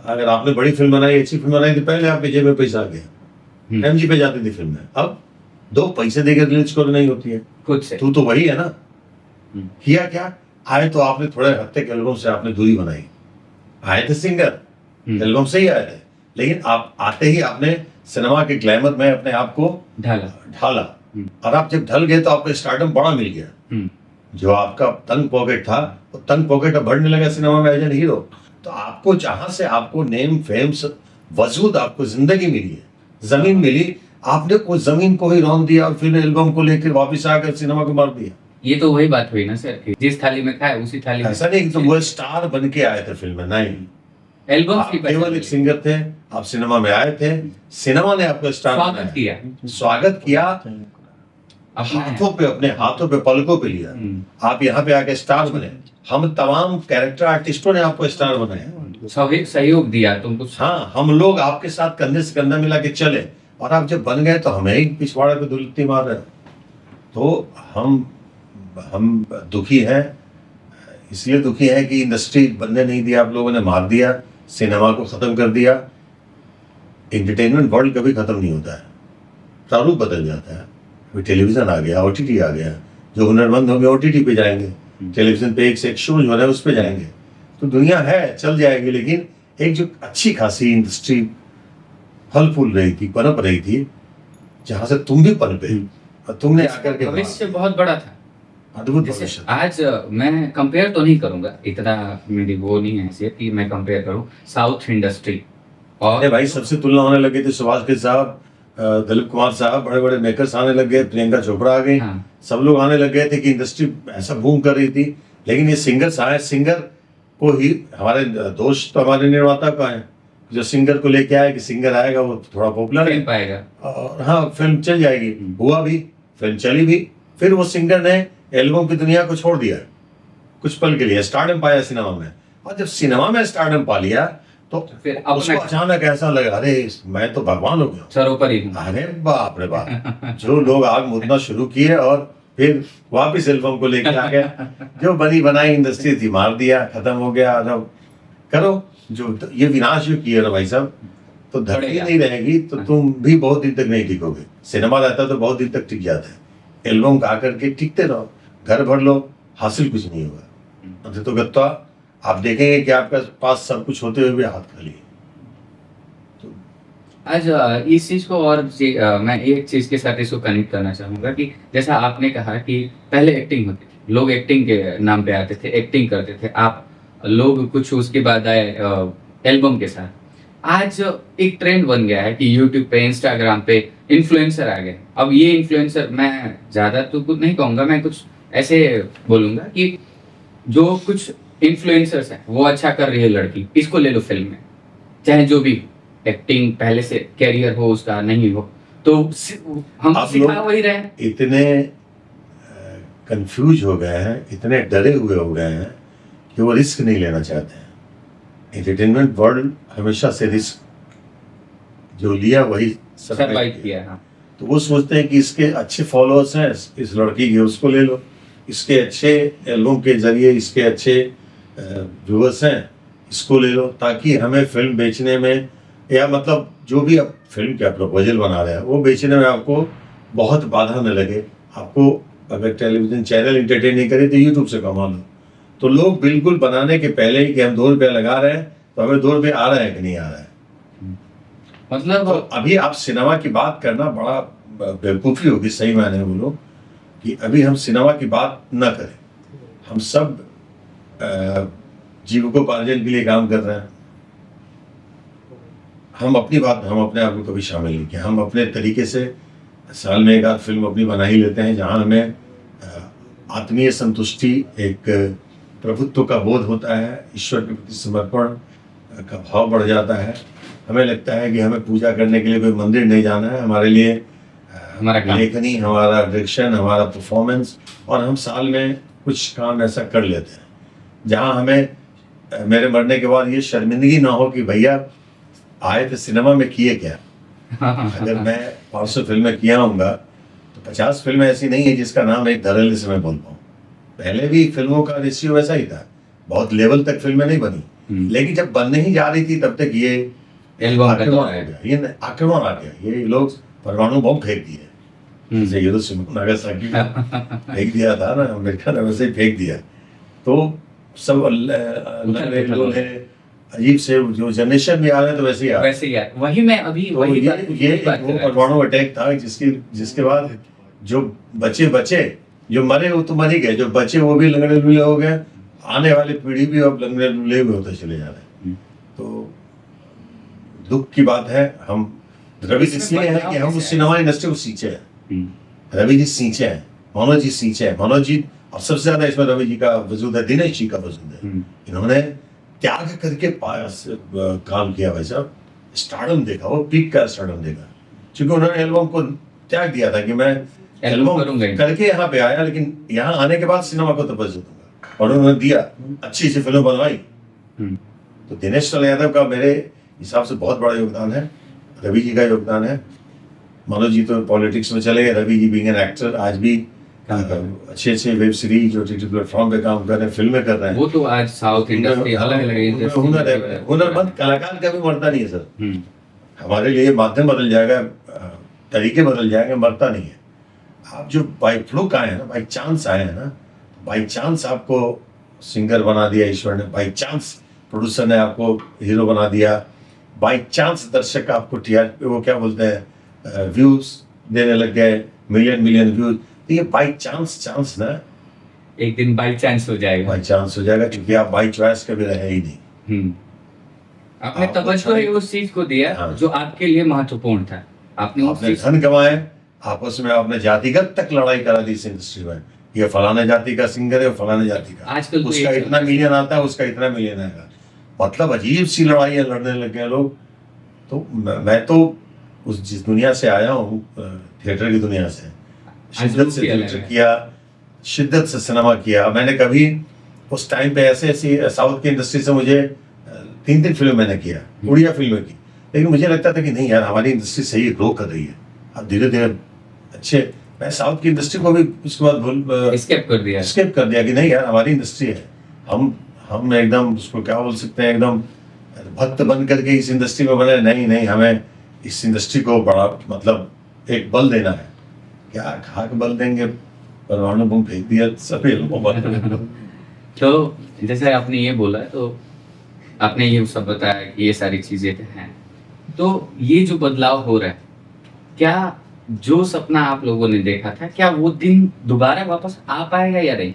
अगर आपने बड़ी फिल्म बनाई, अच्छी फिल्म बनाई, तो पहले आपके जेब में पैसा आ गया, MG पे जाती थी फिल्म में। अब 2 पैसे देकर रिलीज करो नहीं होती है खुद से। तू तो वही है ना। किया क्या, आए तो आपने थोड़े हफ्ते के एल्बम से आपने दूरी बनाई। आए थे सिंगर, एल्बम से ही आए थे, लेकिन आप आते ही आपने सिनेमा के ग्लैमर में अपने आप को ढाला। और आप जब ढल गए तो आपको स्टारडम बड़ा मिल गया। जो आपका तंग पॉकेट था, वो तंग पॉकेट अब बढ़ने लगा सिनेमा में एज एन हीरो। तो आपको जहां से आपको नेम, फेम, वजूद, आपको जिंदगी मिली है, जमीन मिली, आपने उस जमीन को ही रौंद दिया और फिर एल्बम को लेकर वापस आकर सिनेमा को मार दिया। ये तो वही बात हुई ना सर, जिस थाली में खाए उसी थाली में। ऐसा नहीं तो वो स्टार बन के आए थे फिल्म में, नहीं, एल्बम केवल एक सिंगर थे, आप सिनेमा में आए थे, सिनेमा ने आपको स्टार स्वागत किया, अपने हाथों पे, पलकों पे लिया, आप यहाँ पे आके स्टार बने। हम तमाम कैरेक्टर आर्टिस्टों ने आपको स्टार बनाया, सहयोग दिया तुमको। हाँ, हम लोग आपके साथ कंधे से कंधा मिला के चले, और आप जब बन गए तो हमें ही पिछवाड़े पे दुलती मार रहे। तो हम दुखी हैं, इसलिए दुखी हैं कि इंडस्ट्री बनने नहीं दिया, आप लोगों ने मार दिया, सिनेमा को खत्म कर दिया। एंटरटेनमेंट वर्ल्ड कभी खत्म नहीं होता है, प्रारूप बदल जाता है। अभी टेलीविजन आ गया, OTT आ गया, जो हुनरमंद होंगे OTT पे जाएंगे, टेलीविजन पे एक से एक शो जो है उस पे जाएंगे। तो दुनिया है, चल जाएगी, लेकिन एक जो अच्छी खासी इंडस्ट्री फल फूल रही थी, पनप रही थी, जहां से तुम भी पनपे और तुमने आकर के भविष्य बहुत बड़ा था। अद्भुत जैसे भविष्य। आज मैं कंपेयर तो नहीं करूंगा, इतना मेरी वो नहीं है हैसियत कि मैं कंपेयर करूं साउथ इंडस्ट्री अरे और भाई, सबसे तुलना होने लगी थी सुभाष के साहब, दिलीप कुमार साहब, बड़े बड़े मेकर्स आने लग गए, प्रियंका चोपड़ा आ गई, हाँ। सब लोग आने लग गए थे कि इंडस्ट्री ऐसा बूम कर रही थी। लेकिन ये सिंगर्स आए, सिंगर को ही हमारे दोष तो हमारे निर्माता का है, जो सिंगर को लेके आए कि सिंगर आएगा वो थोड़ा पॉपुलर फिल्म है पाएगा। और हाँ फिल्म चल जाएगी। हुआ भी, फिल्म चली भी, फिर वो सिंगर ने एल्बम की दुनिया को छोड़ दिया कुछ पल के लिए, स्टारडम पाया सिनेमा में। और जब सिनेमा में स्टारडम पा लिया तो फिर अपना- उसको अचानक ऐसा लगा, अरे मैं तो भगवान हो गया। सरोपर ही हूँ। अरे बाप रे बाप, जो लोग आग मुदना शुरू किए और फिर वापस एल्बम को लेके आ गए, जो बनी बनाई इंडस्ट्री थी मार दिया, खत्म हो गया। अब करो जो ये विनाश जो किया ना भाई साहब, तो धरती बढ़ेगा। नहीं रहेगी तो तुम भी बहुत दिन तक नहीं टिकोगे। सिनेमा रहता तो बहुत दिन तक टिक जाता है, एल्बम गा करके टिकते रहो, घर भर लो, हासिल कुछ नहीं होगा। अंत तो गत्ता आप देखेंगे कि आपके पास सब कुछ होते हुए भी हाथ खाली है। आज इस चीज को और मैं एक चीज के साथ इसको कनेक्ट करना चाहूंगा कि जैसा आपने कहा कि पहले एक्टिंग होती थी, लोग एक्टिंग के नाम पे आते थे, एक्टिंग करते थे, आप लोग कुछ उसके बाद आए एल्बम के साथ। आज एक ट्रेंड बन गया है कि यूट्यूब पे, इंस्टाग्राम पे इन्फ्लुएंसर आ गए। अब ये इन्फ्लुएंसर, मैं ज्यादा तो कुछ नहीं कहूंगा, मैं कुछ ऐसे बोलूंगा कि जो कुछ इन्फ्लुएंसर्स हैं वो अच्छा कर रही है लड़की, इसको ले लो फिल्म में, चाहे जो भी एक्टिंग पहले से कैरियर हो उसका नहीं हो, तो हम आप सिखा लोग वही रहे हैं। इतने कंफ्यूज हो गए हैं, इतने डरे हुए हो गए हैं कि वो रिस्क नहीं लेना चाहते हैं। एंटरटेनमेंट वर्ल्ड हमेशा से रिस्क जो लिया वही सरवाइव किया। हाँ। तो वो सोचते हैं कि इसके अच्छे फॉलोअर्स हैं, इस लड़की के, उसको ले लो, इसके अच्छे एल्बम के जरिए इसके अच्छे व्यूअर्स हैं, इसको ले लो, ताकि हमें फिल्म बेचने में, या मतलब जो भी आप फिल्म का प्रपोजल बना रहे हैं वो बेचने में आपको बहुत बाधा न लगे। आपको अगर टेलीविजन चैनल इंटरटेन नहीं करे तो यूट्यूब से कमा लो। तो लोग बिल्कुल बनाने के पहले ही कि हम 2 रुपये लगा रहे हैं तो हमें 2 रुपये आ रहा है कि नहीं आ रहा है। मतलब तो अभी आप सिनेमा की बात करना बड़ा बेवकूफ़ी होगी, सही मायने में बोलो, कि अभी हम सिनेमा की बात न करें। हम सब जीविकोपार्जन के लिए काम कर रहे हैं। हम अपनी बात, हम अपने आप को कभी शामिल नहीं किया। हम अपने तरीके से साल में एक आध फिल्म अपनी बना ही लेते हैं, जहाँ हमें आत्मीय संतुष्टि, एक प्रभुत्व का बोध होता है, ईश्वर के प्रति समर्पण का भाव बढ़ जाता है। हमें लगता है कि हमें पूजा करने के लिए कोई मंदिर नहीं जाना है, हमारे लिए हमारा काम। लेखनी, हमारा डायरेक्शन, हमारा परफॉर्मेंस, और हम साल में कुछ काम ऐसा कर लेते हैं जहाँ हमें मेरे मरने के बाद ये शर्मिंदगी ना हो कि भैया आए थे सिनेमा में किए क्या। अगर मैं 500 फिल्में किया होऊंगा तो 50 फिल्में ऐसी नहीं है जिसका नाम एक धड़ल्ले से मैं बोल पाऊँ। पहले भी फिल्मों का रेशियो वैसा ही था, बहुत लेवल तक फिल्में नहीं बनी, लेकिन जब बनने ही जा रही थी तब तक ये एल्बम का आक्रमण दौर हो है। गया, ये आक्रमण आ गया, ये लोग परमाणु बम फेंक दिए। जैसे हिरोशिमा नागासाकी में फेंक दिया था ना अमेरिका ने, वैसे ही फेंक दिया। तो सब लोग हैं अजीब से, जो जनरेशन में आ रहे हैं तो वैसे ही आ रहे हैं। वैसे यार वही मैं अभी तो वही ये बात वो कर रहा था। परमाणु अटैक था जिसके बाद जो बचे, जो मरे वो तो मर ही गए, जो बचे वो भी लंगड़े लूले हो गए, आने वाली पीढ़ी भी अब लंगड़े लूले हुए होते चले जा रहे हैं। तो दुख की बात है। हम रवि जी इसलिए है कि हम उस सिनेमा इंडस्ट्री को सींचे हैं। रवि जी सींचे हैं, मनोज जी सींचे हैं। मनोज जी, और सबसे ज्यादा इसमें रवि जी का वजूद है, दिनेश जी का वजूद है। इन्होंने त्याग करके काम किया भाई साहब, स्टारडम देखा, वो पीक का स्टारडम देखा, क्योंकि उन्होंने एल्बम को त्याग दिया था कि मैं एल्बम करूंगा ही। करके यहाँ पे आया, लेकिन यहाँ आने के बाद सिनेमा को तवज्जो दूंगा, और उन्होंने दिया, अच्छी सी फिल्म बनवाई। तो दिनेश लाल यादव का मेरे हिसाब से बहुत बड़ा योगदान है, रवि जी का योगदान है। मनोज जी तो पॉलिटिक्स में चले गए, Ravi ji being an actor आज भी अच्छे वेब सीरीज जो OTT प्लेटफॉर्म पे काम कर रहे हैं, फिल्में कर रहे हैं। वो तो आज साउथ इंडस्ट्री अलग अलग हुनर है, हुनरमंद कलाकार कभी मरता नहीं है सर। हमारे लिए माध्यम बदल जाएगा, तरीके बदल जाएंगे, मरता नहीं है। आप जो बाई फ्लूक आए हैं ना, बाई चांस आए हैं ना, बाई चांस आपको सिंगर बना दिया ईश्वर ने, बाई चांस प्रोड्यूसर ने आपको हीरो बना दिया, बाई चांस दर्शक आपको टीआरपी वो क्या बोलते हैं व्यूज देने लग गए, मिलियन मिलियन व्यूज, तो ये बाई चांस ना, एक दिन बाई चांस हो जाएगा। बाई चांस हो जाएगा, क्योंकि आप बाई चॉइस कभी रहे ही नहीं। आपने आपको तवज्जो ही उस चीज को दिया हाँ। जो आपके लिए महत्वपूर्ण था। आपने उस आपने चीज धन कमाए, आपस में आपने जातिगत तक लड़ाई करा दी इस इंडस्ट्री में, ये फलाने जाति का सिंगर है, फलाने जाति का, आजकल तो उसका यही इतना चल रहा है। मिलियन आता है, उसका इतना मिलियन आएगा, मतलब अजीब सी लड़ाइयाँ लड़ने लग गए लोग। तो मैं तो उस जिस दुनिया से आया हूँ, थिएटर की दुनिया से, शिद्दत से किया थिएटर लगा। किया, शिद्दत से सिनेमा किया। मैंने कभी उस टाइम पे ऐसे ऐसी साउथ की इंडस्ट्री से मुझे 3 फिल्म मैंने किया, उड़िया फिल्में की, लेकिन मुझे लगता था कि नहीं यार, हमारी इंडस्ट्री सही ग्रो कर रही है, अब धीरे धीरे अच्छे, मैं साउथ की इंडस्ट्री को भी उसके बाद स्केप कर दिया। स्किप कर दिया कि नहीं यार, हमारी इंडस्ट्री है, हम एकदम उसको क्या बोल सकते हैं, एकदम भक्त बन करके इस इंडस्ट्री में बने, नहीं, हमें इस इंडस्ट्री को बड़ा मतलब एक बल देना है। क्या खा के बल देंगे, परमाणु बम फेंक दिया सभी लोगों को। तो जैसे आपने ये बोला, तो आपने ये सब बताया कि ये सारी चीजें हैं, तो ये जो बदलाव हो रहा है, क्या जो सपना आप लोगों ने देखा था, क्या वो दिन दोबारा वापस आ पाएगा या नहीं?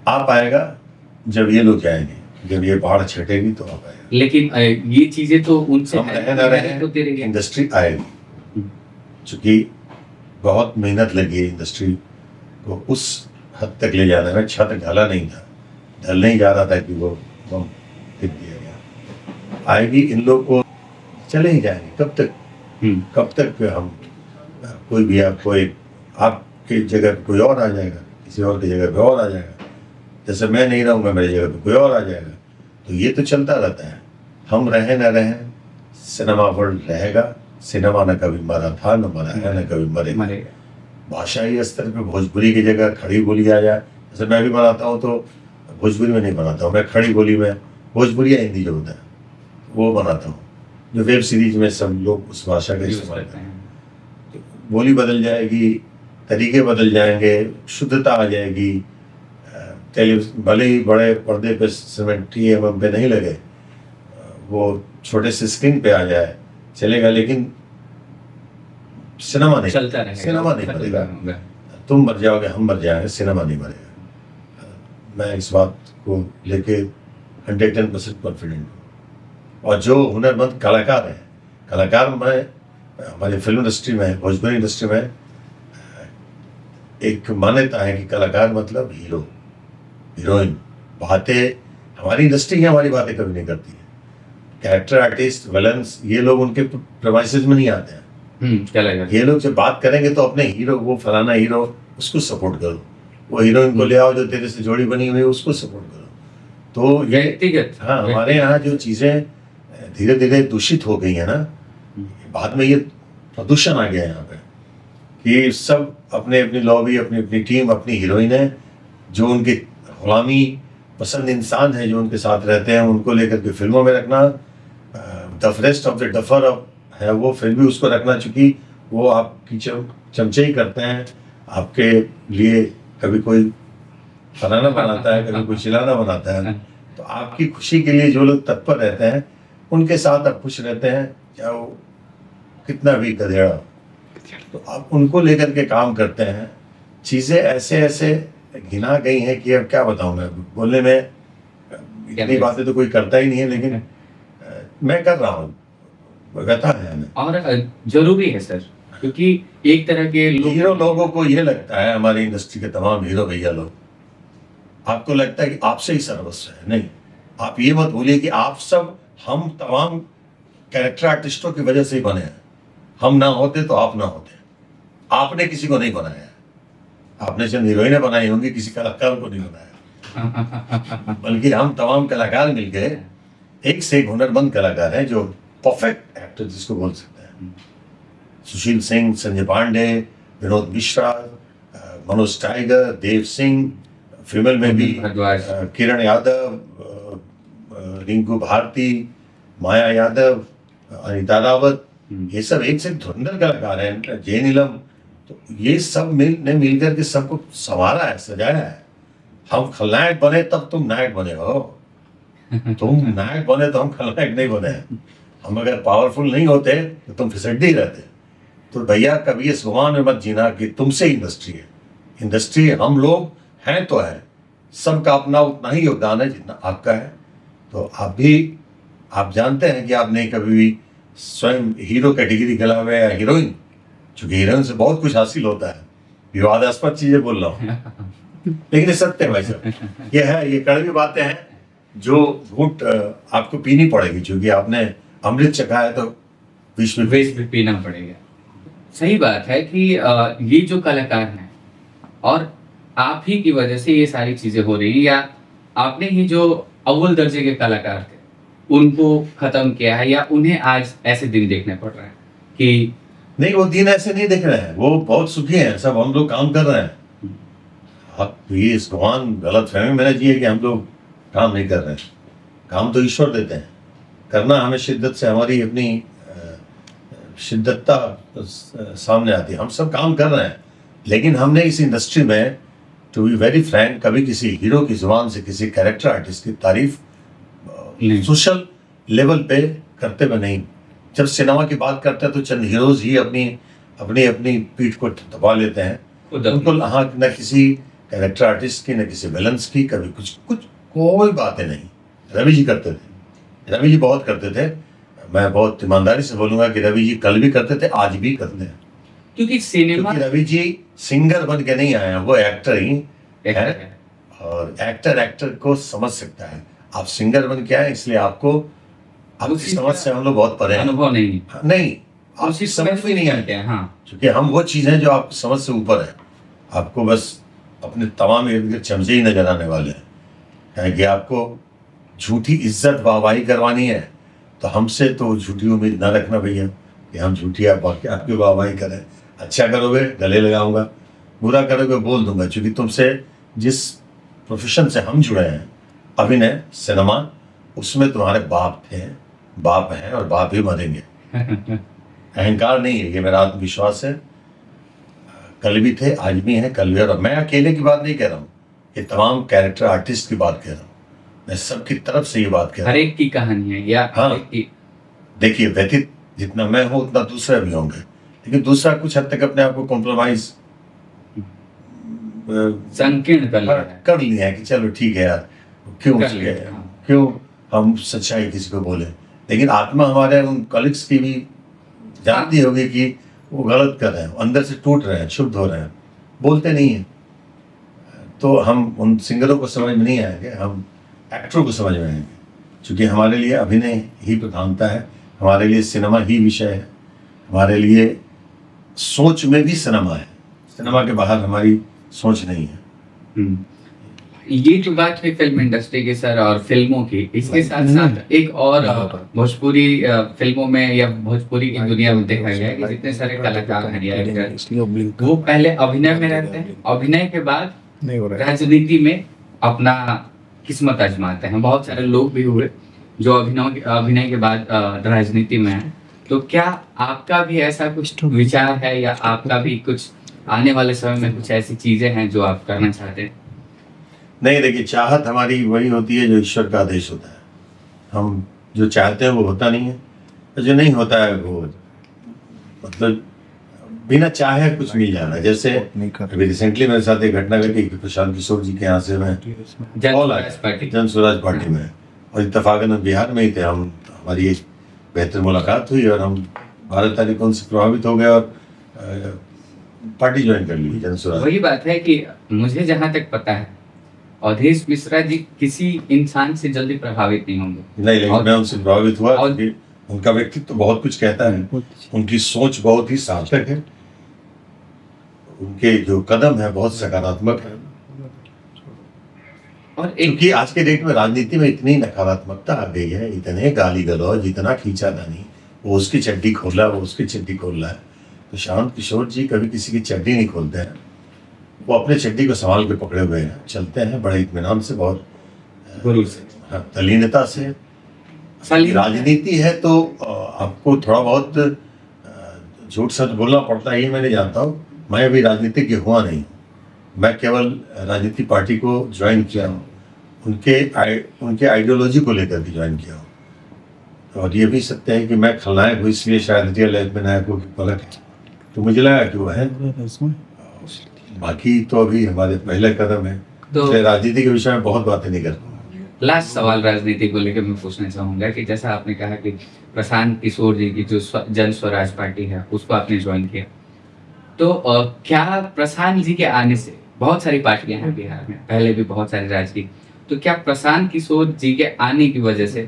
आ पाएगा जब ये लोग जाएंगे, जब ये पहाड़ छटेगी तो आ पाएगा। लेकिन ये चीजें तो उनसे हम रहे ना रहे, होती रही है। इंडस्ट्री आएगी, चूंकि बहुत मेहनत लगी है इंडस्ट्री को उस हद तक ले जाने में। छत ढला नहीं था, ढल नहीं जा रहा था कि वो बम फेंक दिया गया। आएगी, इन लोग को चले ही जाएंगे। कब तक हम कोई भी आपको एक आपकी जगह पे कोई और आ जाएगा, किसी और की जगह पे और आ जाएगा, जैसे मैं नहीं रहूँगा मेरी जगह पे कोई और आ जाएगा, तो ये तो चलता रहता है। हम रहे न रहे, सिनेमा वर्ल्ड रहेगा। सिनेमा न कभी मरा था, न मरा है, न कभी मरेगा। भाषाई स्तर पे भोजपुरी की जगह खड़ी बोली आ जाए, जैसे मैं भी बनाता हूँ तो भोजपुरी में नहीं बनाता हूँ, मैं खड़ी बोली में भोजपुरी या हिंदी जो होता है वो बनाता हूँ, जो वेब सीरीज में सब लोग उस भाषा का इस्तेमाल करते हैं। तो बोली बदल जाएगी, तरीके बदल जाएंगे, शुद्धता आ जाएगी। टेलीविजन भले ही बड़े पर्दे पे 70 mm पे नहीं लगे, वो छोटे से स्क्रीन पे आ जाए चलेगा, लेकिन सिनेमा नहीं चलता रहेगा, सिनेमा नहीं मरेगा। तुम मर जाओगे, हम मर जाएंगे, सिनेमा नहीं मरेगा। मैं इस बात को लेके 110% कॉन्फिडेंट हूँ। और जो हुनरमंद कलाकार हैं, कलाकार में हमारी फिल्म इंडस्ट्री में, भोजपुरी इंडस्ट्री में एक मान्यता है कि कलाकार मतलब हीरो हीरोइन। बातें हमारी इंडस्ट्री ही हमारी बातें कभी नहीं करती है। कैरेक्टर आर्टिस्ट, विलन्स, ये लोग उनके प्रेमाइसेस में नहीं आते हैं। ये लोग जब बात करेंगे तो अपने हीरो, वो फलाना हीरो, उसको सपोर्ट करो, वो हीरोइन को ले आओ जो तेरे से जोड़ी बनी हुई है, उसको सपोर्ट करो। तो ये व्यक्तिगत, हाँ, हमारे यहाँ जो चीज़ें धीरे धीरे दूषित हो गई है ना, बाद में ये प्रदूषण आ गया है यहाँ पे कि सब अपने अपनी लॉबी, अपनी अपनी टीम, अपनी हीरोइन है, जो उनकी गुलामी पसंद इंसान है, जो उनके साथ रहते हैं, उनको लेकर के फिल्मों में रखना। The rest of the duffer है वो, फिर भी उसको रखना, चूंकि वो आपकी चमचे ही करते हैं आपके लिए। कभी कोई फलाना बनाता है, कभी कोई चिलाना बनाता है, तो आपकी खुशी के लिए जो लोग तत्पर रहते हैं उनके साथ आप खुश रहते हैं, चाहे वो कितना भी गधेड़ा, तो आप उनको लेकर के काम करते हैं। चीज़ें ऐसे ऐसे गिना गई हैं कि अब क्या बताऊं मैं, बोलने में इतनी बातें तो कोई करता ही नहीं है, लेकिन मैं कर रहा हूँ, व्यथा है हमें। और जरूरी है सर, क्योंकि एक तरह के हीरो लोगों को ये लगता है, हमारी इंडस्ट्री के तमाम हीरो भैया लोग, आपको लगता है कि आपसे ही सर्वस्व है। नहीं, आप ये मत भूलिए कि आप सब, हम तमाम कैरेक्टर आर्टिस्टों की वजह से ही बने हैं। हम ना होते तो आप ना होते, आपने किसी को नहीं बनाया, आपने चंद हीरोइनें बनाई होंगी, किसी कलाकार को नहीं बनाया। बल्कि हम तमाम कलाकार मिलकर एक से एक हुनरमंद कलाकार हैं, जो परफेक्ट एक्टर जिसको बोल सकते हैं। सुशील सिंह, संजय पांडे, विनोद मिश्रा, मनोज टाइगर, देव सिंह, फीमेल में भी किरण यादव, रिंकू भारती, माया यादव, अनिता रावत, ये सब एक से धुरंधर कलाकार हैं। जय नीलम, तो ये सब ने मिलकर के सबको संवारा है, सजाया है। हम खलनायक बने तब तुम नायक बने हो, तुम नायक बने तो हम खलनायक नहीं बने हैं। हम अगर पावरफुल नहीं होते तो तुम फिसड्डी रहते। तो भैया कभी इस गुमान में मत जीना कि तुमसे इंडस्ट्री है। इंडस्ट्री हम लोग हैं तो है, सबका अपना उतना ही योगदान है जितना आपका है। तो आप जानते हैं कि आपने कभी भी स्वयं हीरो कैटेगरी खेला हुआ है या हीरोइन, चूंकि हीरोइन से बहुत कुछ हासिल होता है। विवादास्पद चीजें बोल रहा हूँ लेकिन ये सत्य है भाई साहब, ये है, ये कड़वी बातें हैं जो घूंट आपको पीनी पड़ेगी, क्योंकि आपने अमृत चखा है तो विष में वेस्ट भी पीना पड़ेगा। सही बात है कि ये जो कलाकार हैं और आप ही की वजह से ये सारी चीजें हो रही हैं, या आपने ही जो अव्वल दर्जे के कलाकार थे उनको खत्म किया है, या उन्हें आज ऐसे दिन देखने पड़ रहे हैं कि नहीं, वो दिन ऐसे नहीं दिख रहे हैं, वो बहुत सुखी हैं, सब हम लोग काम कर रहे हैं। आप ये इस गुमान गलत फहमी में न जिए कि हम लोग काम नहीं कर रहे हैं। काम तो ईश्वर देते हैं, करना हमें शिद्दत से, हमारी अपनी शिद्दतता सामने आती है। हम सब काम कर रहे हैं, लेकिन हमने इस इंडस्ट्री में, टू बी वेरी फ्रैंक, कभी किसी हीरो की जुबान से किसी कैरेक्टर आर्टिस्ट की तारीफ सोशल लेवल पे करते हुए नहीं। जब सिनेमा की बात करते हैं तो चंद हीरोज ही अपनी अपनी अपनी पीठ को दबा लेते हैं, उनको हाँ न किसी कैरेक्टर आर्टिस्ट की, न किसी विलन्स की, कभी कुछ कोई बातें नहीं। रवि जी करते थे, रवि जी बहुत करते थे। मैं बहुत ईमानदारी से बोलूंगा कि रवि जी कल भी करते थे, आज भी करते हैं। क्योंकि सिनेमा, क्योंकि रवि जी सिंगर बन के नहीं आए हैं, वो एक्टर ही है, और एक्टर को समझ सकता है। आप सिंगर बन के आए, इसलिए आपको आपकी समझ से हम लोग बहुत परे हैं। अनुभव नहीं, नहीं, आपकी समझ में नहीं आते हैं। हाँ, क्योंकि हम वो चीज़ हैं जो आपकी समझ से ऊपर है। आपको बस अपने तमाम इर्द गिर्द चमचे ही नजर आने वाले हैं कि आपको झूठी इज्जत वाहवाही करवानी है, तो हमसे तो झूठी उम्मीद ना रखना भैया कि हम झूठी आपकी वाहवाही करें। अच्छा करोगे गले लगाऊंगा, बुरा करोगे बोल दूंगा, क्योंकि तुमसे जिस प्रोफेशन से हम जुड़े हैं, अभिनय, सिनेमा, उसमें तुम्हारे बाप थे, बाप हैं और बाप ही मरेंगे। अहंकार नहीं है, ये मेरा आत्मविश्वास है। कल भी थे, आज भी हैं, कल भी। और मैं अकेले की बात नहीं कह रहा हूँ, ये तमाम कैरेक्टर आर्टिस्ट की बात कह रहा हूँ, मैं सबकी तरफ से ये बात कह रहा हूँ। हर एक की कहानी है, या हाँ, हर एक की। देखिए, व्यतीत जितना मैं हूँ उतना दूसरे भी होंगे, लेकिन दूसरा कुछ हद तक अपने आप को कॉम्प्रोमाइज संकीर्ण कर लिया है कि चलो ठीक है यार, क्यों क्यों हम सच्चाई किसी को बोले। लेकिन आत्मा हमारे उन कलीग्स की भी जानती होगी कि वो गलत कर रहे हैं, अंदर से टूट रहे हैं, क्षुब्ध हो रहे हैं, बोलते नहीं हैं। तो हम उन सिंगरों को समझ में नहीं आएंगे, हम एक्टरों को समझ में आएंगे, क्योंकि हमारे लिए अभिनय ही प्रधानता है, हमारे लिए सिनेमा ही विषय है, हमारे लिए सोच में भी सिनेमा है, सिनेमा के बाहर हमारी सोच नहीं है। ये जो बात है फिल्म इंडस्ट्री की सर और फिल्मों की, इसके साथ साथ एक और भोजपुरी फिल्मों में या भोजपुरी की दुनिया में देखा गया है कि जितने सारे कलाकार हैं या एक्टर, वो पहले अभिनय में रहते हैं, अभिनय के बाद राजनीति में अपना किस्मत आजमाते हैं। बहुत सारे लोग भी हुए जो अभिनय के बाद राजनीति में हैं। तो क्या आपका भी ऐसा कुछ विचार है, या आपका भी कुछ आने वाले समय में कुछ ऐसी चीजें हैं जो आप करना चाहते हैं? नहीं, देखिए, चाहत हमारी वही होती है जो ईश्वर का आदेश होता है। हम जो चाहते हैं वो होता नहीं है, जो नहीं होता है वो मतलब बिना चाहे कुछ मिल जाना। जैसे अभी रिसेंटली मेरे साथ एक घटना घटी कि प्रशांत किशोर जी के यहाँ से मैं जन स्वराज पार्टी में, और इत्तेफाकन बिहार में ही थे हम, हमारी एक बेहतर मुलाकात हुई और हम भारत तारीख उनसे प्रभावित हो गए और पार्टी ज्वाइन कर ली, जन स्वराज। वही बात है कि मुझे जहाँ तक पता है अवधेश मिश्रा जी किसी इंसान से जल्दी प्रभावित नहीं होंगे। नहीं, लेकिन मैं उनसे प्रभावित हुआ क्योंकि उनका व्यक्तित्व तो बहुत कुछ कहता है, उनकी सोच बहुत ही सार्थक है, उनके जो कदम है बहुत सकारात्मक है। और क्योंकि आज के डेट में राजनीति में इतनी नकारात्मकता आ गई है, इतने गाली गलौज, इतना खींचातानी, वो उसकी चड्डी खोल रहा है, वो उसकी चड्डी खोल रहा है। तो शांत किशोर जी कभी किसी की चड्डी नहीं खोलते हैं, वो अपने चड्डी को संभाल के पकड़े हुए हैं, चलते हैं बड़े इत्मीनान से, बहुत तल्लीनता से। राजनीति है तो आपको थोड़ा बहुत झूठ सच बोलना पड़ता है, ये मैं नहीं जानता हूँ। मैं अभी राजनीतिज्ञ हुआ नहीं, मैं केवल राजनीति पार्टी को ज्वाइन किया हूँ, उनके आइडियोलॉजी को लेकर के ज्वाइन किया हूँ। और ये भी सत्य है कि मैं खलनायक हूँ, इसलिए शायद रियल लाइफ में नायकों की पलक है, तो मुझे लगा कि वो है। बाकी तो अभी हमारे पहले कदम है, तो इसलिए राजनीति के विषय में बहुत बातें नहीं करता। लास्ट सवाल राजनीति को लेकर मैं पूछना चाहूंगा कि जैसा आपने कहा कि प्रशांत किशोर जी की जो जन स्वराज पार्टी है उसको आपने ज्वाइन किया, तो क्या प्रशांत जी के आने से, बहुत सारी पार्टियां हैं बिहार में, पहले भी बहुत सारी राजनीति, तो क्या प्रशांत किशोर जी के आने की वजह से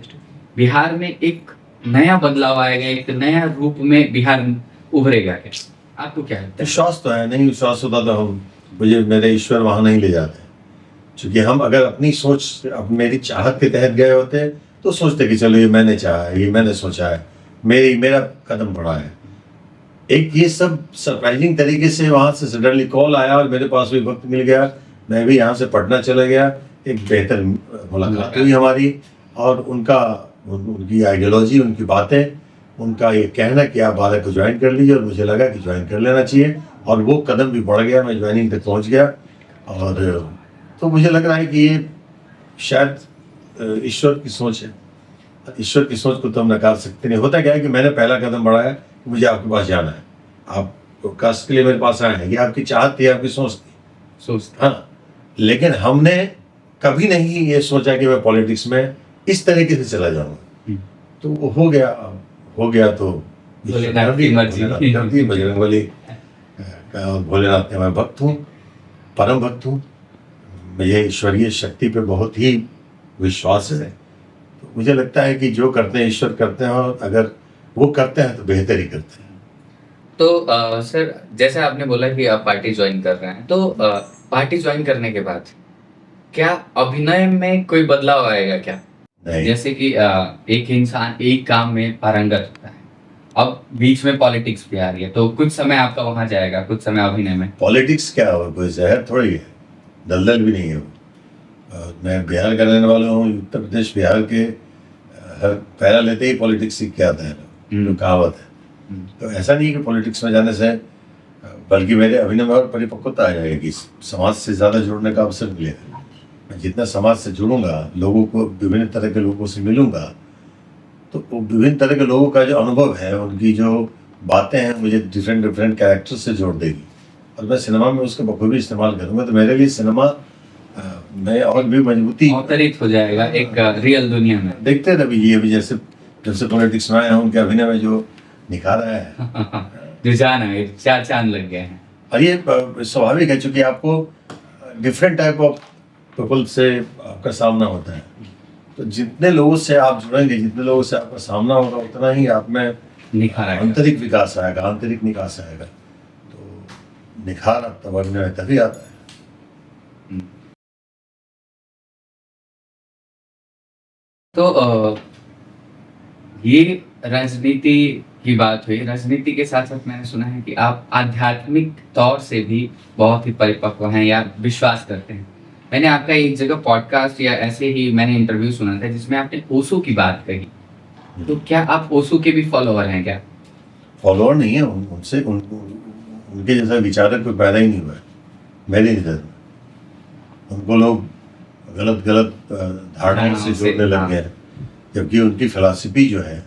बिहार में एक नया बदलाव आएगा, एक नया रूप में बिहार उभरेगा क्या? आपको क्या लगता है? विश्वास तो है, नहीं विश्वास होता तो हम मुझे मेरे ईश्वर वहां नहीं ले जाते। क्योंकि हम अगर अपनी सोच, अब मेरी चाहत के तहत गए होते तो सोचते कि चलो ये मैंने चाहा है, ये मैंने सोचा है, मेरा कदम बढ़ा है। एक ये सब सरप्राइजिंग तरीके से वहाँ से सडनली कॉल आया और मेरे पास भी वक्त मिल गया, मैं भी यहाँ से पटना चला गया, एक बेहतर मुलाकात हुई हमारी, और उनकी आइडियोलॉजी, उनकी बातें, उनका ये कहना कि आप भारत को ज्वाइन कर लीजिए, और मुझे लगा कि ज्वाइन कर लेना चाहिए, और वो कदम भी बढ़ गया, मैं ज्वाइनिंग तक पहुँच गया। और तो मुझे लग रहा है कि ये शायद ईश्वर की सोच है। ईश्वर की सोच को तो हम नकार सकते नहीं। होता क्या है कि मैंने पहला कदम बढ़ाया कि मुझे आपके पास जाना है, आप कास्ट के लिए मेरे पास आए हैं, ये आपकी चाहत थी, आपकी सोच थी, हाँ। लेकिन हमने कभी नहीं ये सोचा कि मैं पॉलिटिक्स में इस तरीके से चला जाऊंगा। तो वो हो गया तो बजरंगबली और भोलेनाथ के मैं भक्त हूँ, परम भक्त हूँ। मुझे ईश्वरीय शक्ति पे बहुत ही विश्वास है। तो मुझे लगता है कि जो करते हैं ईश्वर करते हैं, और अगर वो करते हैं तो बेहतर ही करते हैं। तो सर, जैसे आपने बोला कि आप पार्टी ज्वाइन कर रहे हैं, तो पार्टी ज्वाइन करने के बाद क्या अभिनय में कोई बदलाव आएगा क्या? नहीं, जैसे कि एक इंसान एक काम में पारंगत होता है, अब बीच में पॉलिटिक्स भी आ रही है, तो कुछ समय आपका वहां जाएगा, कुछ समय अभिनय में। पॉलिटिक्स क्या हो, कोई जहर थोड़ी है, दलदल भी नहीं है वो। मैं बिहार का रहने वाला हूँ, उत्तर प्रदेश बिहार के हर पहला लेते ही पॉलिटिक्स सीख के आते हैं, जो कहावत है। तो ऐसा नहीं कि पॉलिटिक्स में जाने से, बल्कि मेरे अभिनय में और परिपक्वता आ जाएगी, समाज से ज़्यादा जुड़ने का अवसर मिलेगा। मैं जितना समाज से जुड़ूंगा, लोगों को, विभिन्न तरह के लोगों से मिलूंगा, तो वो विभिन्न तरह के लोगों का जो अनुभव है, उनकी जो बातें हैं, मुझे डिफरेंट कैरेक्टर से जोड़ देगी, और मैं सिनेमा में उसका बखूबी इस्तेमाल करूँगा। तो मेरे लिए सिनेमा में और भी मजबूती अवतरित हो जाएगा एक रियल दुनिया में। देखते हैं अभी, ये अभी जैसे जब से पॉलिटिक्स में आए हैं, उनके अभिनय में जो निखार आया है, रुझान है, चार चांद लग गए हैं। और ये स्वाभाविक है, चूंकि आपको डिफरेंट टाइप ऑफ पीपल से आपका सामना होता है। तो जितने लोगों से आप जुड़ेंगे, जितने लोगों से आपका सामना होगा, उतना ही आप में निखार आएगा, आंतरिक विकास आएगा, आंतरिक निकास आएगा। तो निखार अब तब अभिनय में तभी आता है। तो ये राजनीति की बात हुई। राजनीति के साथ साथ मैंने सुना है कि आप आध्यात्मिक तौर से भी बहुत ही परिपक्व हैं या विश्वास करते हैं। मैंने आपका एक जगह पॉडकास्ट या ऐसे ही मैंने इंटरव्यू सुना था जिसमें आपने ओशो की बात कही। तो क्या आप ओशो के भी फॉलोअर हैं क्या? फॉलोअर नहीं है, उनसे उनके जैसा विचारक कोई पैदा ही नहीं हुआ है मेरे नजर में। उनको लोग गलत धारणाओं से जोड़ने लग गए हैं, जबकि उनकी फिलॉसफी जो है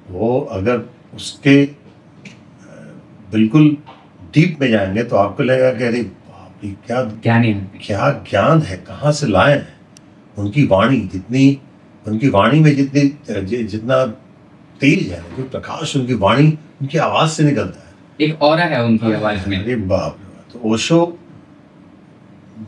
वो, अगर उसके बिल्कुल डीप में जाएंगे तो आपको लगेगा कि अरे बाप रे, क्या ज्ञान है, कहाँ से लाए हैं। उनकी वाणी में जितना तेज है, जो प्रकाश उनकी वाणी, उनकी आवाज से निकलता है, एक ऑरा है उनकी आवाज में। अरे बाप रे। तो ओशो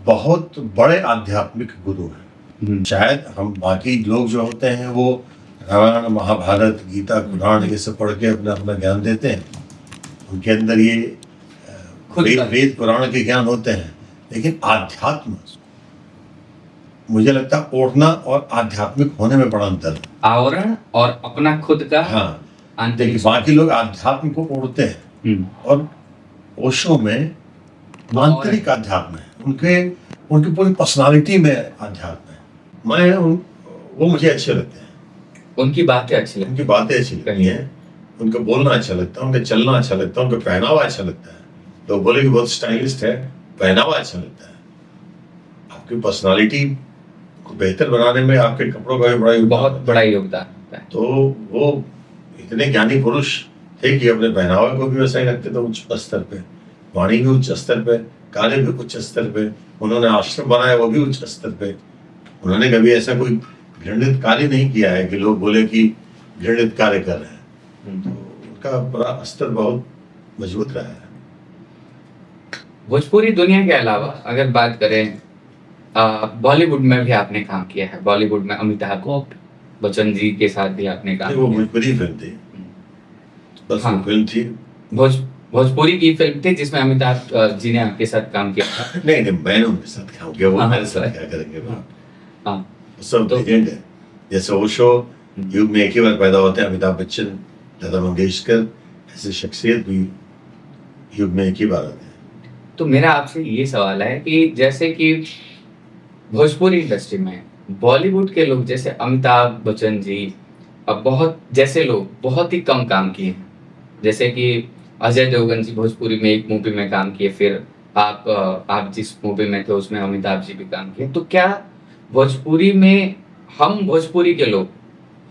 बहुत बड़े आध्यात्मिक गुरु हैं। शायद हम बाकी लोग जो होते हैं वो रामायण, महाभारत, गीता, कुरान ये सब पढ़ के अपना ज्ञान देते हैं, उनके अंदर ये वेद पुराण के ज्ञान होते हैं। लेकिन आध्यात्म, मुझे लगता है ओढ़ना और आध्यात्मिक होने में बड़ा अंतर है। आवरण और अपना खुद का, हाँ, देखिए बाकी लोग आध्यात्म को ओढ़ते हैं, और ओशो में आंतरिक अध्यात्म है, उनकी पूरी पर्सनालिटी में अध्यात्म है। वो मुझे अच्छे लगते हैं, उनकी बातें अच्छी लगती हैं, उनका बोलना अच्छा लगता है, उनका चलना अच्छा लगता है, उनका पहनावा अच्छा लगता है। तो बोले कि बहुत स्टाइलिस्ट है, पहनावा अच्छा लगता है, आपकी पर्सनालिटी को बेहतर बनाने में आपके कपड़ों का भी बड़ा योगदान बहुत होता है। बड़ा योगदान होता है। तो वो इतने ज्ञानी पुरुष थे कि अपने पहनावे को भी वैसा ही रखते थे, उच्च स्तर पे, वाणी भी उच्च स्तर पे, कार्य भी उच्च स्तर पे, उन्होंने आश्रम बनाया वो भी उच्च स्तर पे। उन्होंने कभी ऐसा कोई घृणित कार्य नहीं किया है कि लोग बोले कि घृणित कार्य कर रहे हैं। तो उनका पूरा स्तर बहुत मजबूत रहा है। भोजपुरी दुनिया के अलावा अगर बात करें, बॉलीवुड में भी आपने काम किया है। बॉलीवुड में अमिताभ बच्चन जी के साथ भी आपने काम नहीं, वो किया। भोजपुरी फिल्म थी, बस हाँ। वो फिल्म थी। भोजपुरी की फिल्म थी जिसमें अमिताभ जी ने आपके साथ काम किया था। नहीं नहीं, मैंने उनके साथ काम किया, वो हाँ, मेरे साथ हाँ, क्या करेंगे वो। हाँ, वो सब तो- लेजेंड है। जैसे वो शो युग में एक ही बार पैदा होते हैं, अमिताभ बच्चन, लता मंगेशकर, ऐसे शख्सियत भी युग में एक ही बार आते हैं। तो मेरा आपसे ये सवाल है कि जैसे कि भोजपुरी इंडस्ट्री में बॉलीवुड के लोग जैसे अमिताभ बच्चन जी, अब बहुत जैसे लोग बहुत ही कम काम किए हैं। जैसे कि अजय देवगन जी भोजपुरी में एक मूवी में काम किए, फिर आप जिस मूवी में थे उसमें अमिताभ जी भी काम किए। तो क्या भोजपुरी में हम भोजपुरी के लोग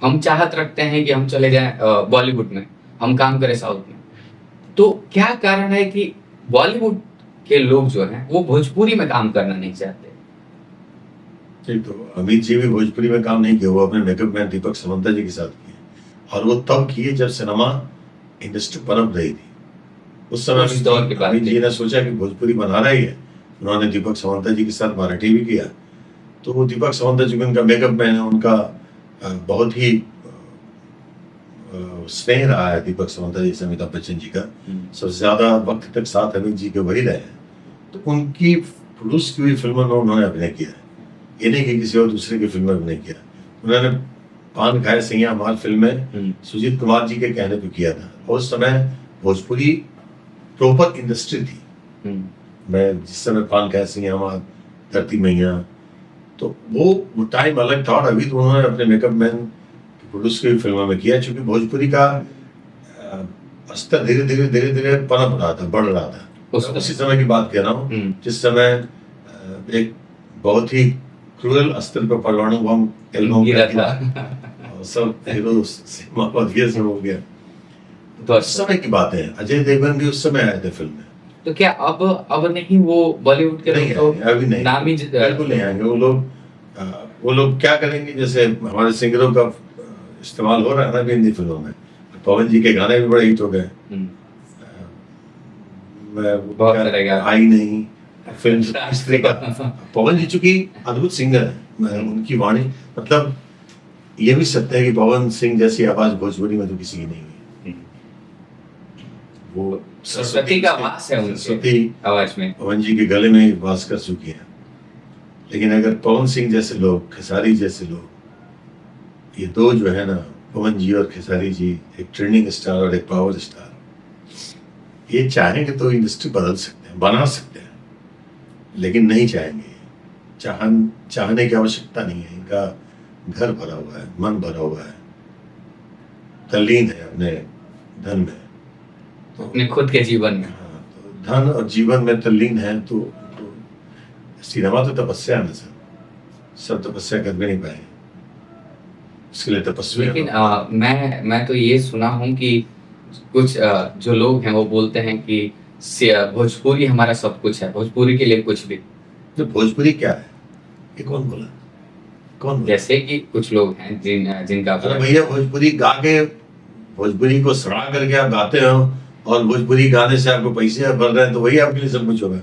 हम चाहत रखते हैं कि हम चले जाएं बॉलीवुड में, हम काम करें साउथ में, तो क्या कारण है कि बॉलीवुड के लोग जो हैं वो भोजपुरी में काम करना नहीं चाहते? ठीक, तो अमित जी भी भोजपुरी में काम नहीं किए, वो अपने मेकअप मैन दीपक सावंता जी के साथ किए, और वो तब किए जब सिनेमा इंडस्ट्री पनप रही थी। उस समय उस दौर की बात अमित थी। जी ने सोचा कि भोजपुरी बना रहा ही है, उन्होंने दीपक सावंता जी के साथ मराठी भी किया। तो वो दीपक सावंता जी उनका मेकअप मैन है, उनका बहुत ही स्नेह रहा है दीपक सावंता जी से अमिताभ बच्चन जी का। सबसे ज्यादा वक्त तक साथ अमित जी के वही रहे हैं। तो उनकी प्रोड्यूस की हुई फिल्मों में उन्होंने अभिनय किया है, ये नहीं कि किसी और दूसरे की फिल्म में अभिनय किया। उन्होंने पान खाए सिंगिया मार फिल्म में सुजीत कुमार जी के कहने पे किया था, और उस समय भोजपुरी प्रॉपर इंडस्ट्री थी। मैं जिस समय पान खाए सिंगिया मार, धरती मैया, तो वो टाइम अलग था। और अभी तो उन्होंने अपने मेकअप मैन प्रोड्यूस की फिल्मों में किया, क्योंकि भोजपुरी का स्तर धीरे धीरे पनप रहा था, बढ़ रहा था। उसी समय की बात कह रहा हूँ जिस समय एक बहुत ही क्रूरल स्तर पर परमाणु बम एल्बम गिरा था, था। और सब हीरो सिनेमा सब हो गया। तो उस समय की बात है, अजय देवगन भी उस समय आए थे फिल्म में। तो क्या अब नहीं वो बॉलीवुड के नहीं लोग आएंगे, अभी नहीं, नामी बिल्कुल नहीं आएंगे वो लोग क्या करेंगे, जैसे हमारे सिंगरों का इस्तेमाल हो रहा है ना अभी हिंदी फिल्मों में। पवन जी के गाने भी बड़े हिट हो गए। मैं बहुत सारे गाने। आई नहीं फिल्म इस तरह का। पवन जी चूंकि अद्भुत सिंगर है, उनकी वाणी, मतलब ये भी सत्य है कि पवन सिंह जैसी आवाज भोजपुरी में तो किसी की नहीं हुई। वो सरस्वती का वास है उनकी सरस्वती आवाज में। पवन जी के गले में वास कर चुकी है। लेकिन अगर पवन सिंह जैसे लोग, खेसारी जैसे लोग, ये दो जो है ना, पवन जी और खेसारी जी, एक ट्रेंडिंग स्टार और एक पावर स्टार, ये चाहेंगे तो इंडस्ट्री बदल सकते हैं, बना सकते हैं, लेकिन नहीं चाहेंगे। चाहने की आवश्यकता नहीं है। इनका घर भरा हुआ है, मन भरा हुआ है, तल्लीन है अपने धन में, अपने खुद के जीवन में। हाँ, तो धन और जीवन में तल्लीन है। तो सिनेमा तो तपस्या है ना सर, सब तपस्या कर भी नहीं पाए, इसके लिए तपस्या। लेकिन मैं तो ये सुना हूँ कि कुछ जो लोग हैं वो बोलते हैं कि भोजपुरी हमारा सब कुछ है, भोजपुरी के लिए कुछ भी। तो भोजपुरी क्या है, ये कौन बोला? कौन बोला? जैसे कि कुछ लोग हैं जिनका अरे भैया, भोजपुरी गा के, भोजपुरी को सड़ा करके आप गाते हो और भोजपुरी गाने से आपको पैसे बढ़ रहे हैं, तो वही आपके लिए सब कुछ होगा।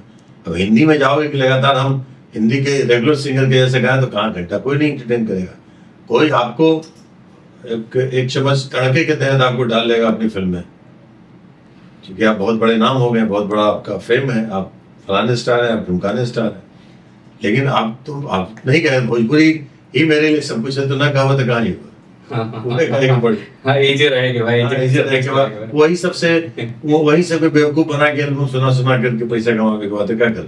अब हिंदी में जाओगे कि लगातार हम हिंदी के रेगुलर सिंगर के जैसे गाएं, तो कहाँ घंटा कोई नहीं एंटरटेन करेगा। कोई आपको एक चम्मच तड़के के तहत आपको डाल लेगा अपनी फिल्म में, क्योंकि आप बहुत बड़े नाम हो गए, बहुत बड़ा आपका फेम है, आप फलाने स्टार है, आप ढुमकाने स्टार है। लेकिन आप नहीं कहे भोजपुरी ही मेरे लिए सब कुछ है, तो ना कहा तो कहाँ ही वही सबसे बेवकूफ बना के सुना करके पैसा कमा के बात क्या कर।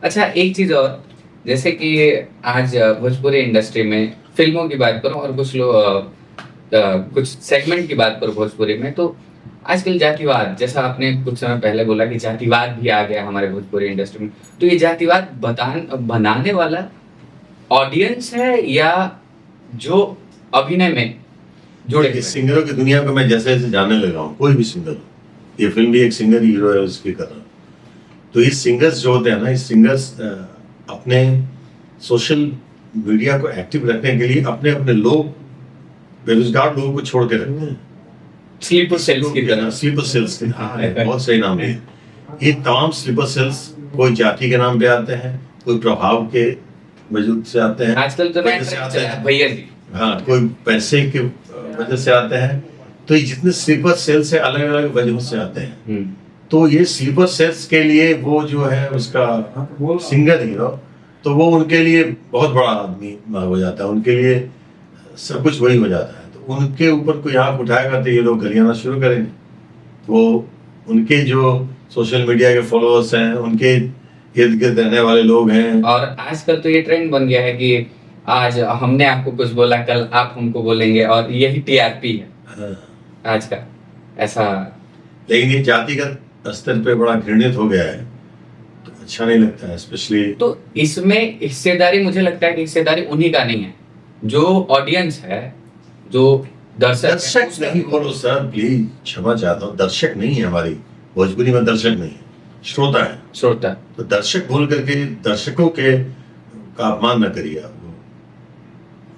अच्छा, एक चीज और, जैसे कि आज भोजपुरी इंडस्ट्री में फिल्मों की बात करूं और कुछ लोग कुछ सेगमेंट की बात करूं भोजपुरी में, तो आजकल जातिवाद, जैसा आपने कुछ समय पहले बोला कि जातिवाद भी आ गया हमारे भोजपुरी इंडस्ट्री में, तो ये जातिवाद बनाने वाला ऑडियंस है या जो अभिनय में जुड़े देखिए हुए हैं? सिंगरों की दुनिया को मैं जैसे जैसे जानने लगा हूँ, कोई भी सिंगर हो, ये फिल्म भी एक सिंगर ही हीरो है उसकी कर रहा हूँ, तो ये सिंगर्स जो होते हैं ना, ये सिंगर्स अपने सोशल मीडिया को एक्टिव रखने के लिए अपने अपने लोग, बेरोजगार लोगों को छोड़ के रखते हैं। स्लीपर सेल्स की तरह। स्लीपर सेल्स के, हाँ बहुत सही नाम है। ये तमाम स्लीपर सेल्स कोई जाति के नाम पे आते हैं, कोई प्रभाव के वजूद से आते हैं, आजकल तो नया वजह से ट्रेंड आते चला है, हैं, भैया जी। हाँ कोई पैसे के वजह से आते हैं। तो ये जितने स्लीपर सेल्स है अलग अलग वजहों से आते हैं। तो ये स्लीपर सेल्स के लिए वो जो है उसका सिंगर हीरो, तो वो उनके लिए बहुत बड़ा आदमी हो जाता है, उनके लिए सब कुछ वही हो जाता है। तो उनके ऊपर कोई आंख उठाएगा तो ये लोग गरियाना शुरू करेंगे। वो उनके जो सोशल मीडिया के फॉलोअर्स हैं, उनके इर्द गिर्द रहने वाले लोग हैं। और आजकल तो ये ट्रेंड बन गया है कि आज हमने आपको कुछ बोला, कल आप हमको बोलेंगे, और यही टीआरपी है हाँ। आज का ऐसा। लेकिन ये जातिगत स्तर पे बड़ा घृणित हो गया है, तो अच्छा नहीं लगता है स्पेशली। तो इसमें हिस्सेदारी, मुझे लगता है कि हिस्सेदारी उन्हीं का नहीं है, जो ऑडियंस है, जो दर्शक नहीं बोलो सर प्लीज, क्षमा चाहता हूँ, दर्शक नहीं है हमारी भोजपुरी में, दर्शक नहीं है, श्रोता है। श्रोता। तो दर्शक बोल करके दर्शकों के का अपमान न करिए आप।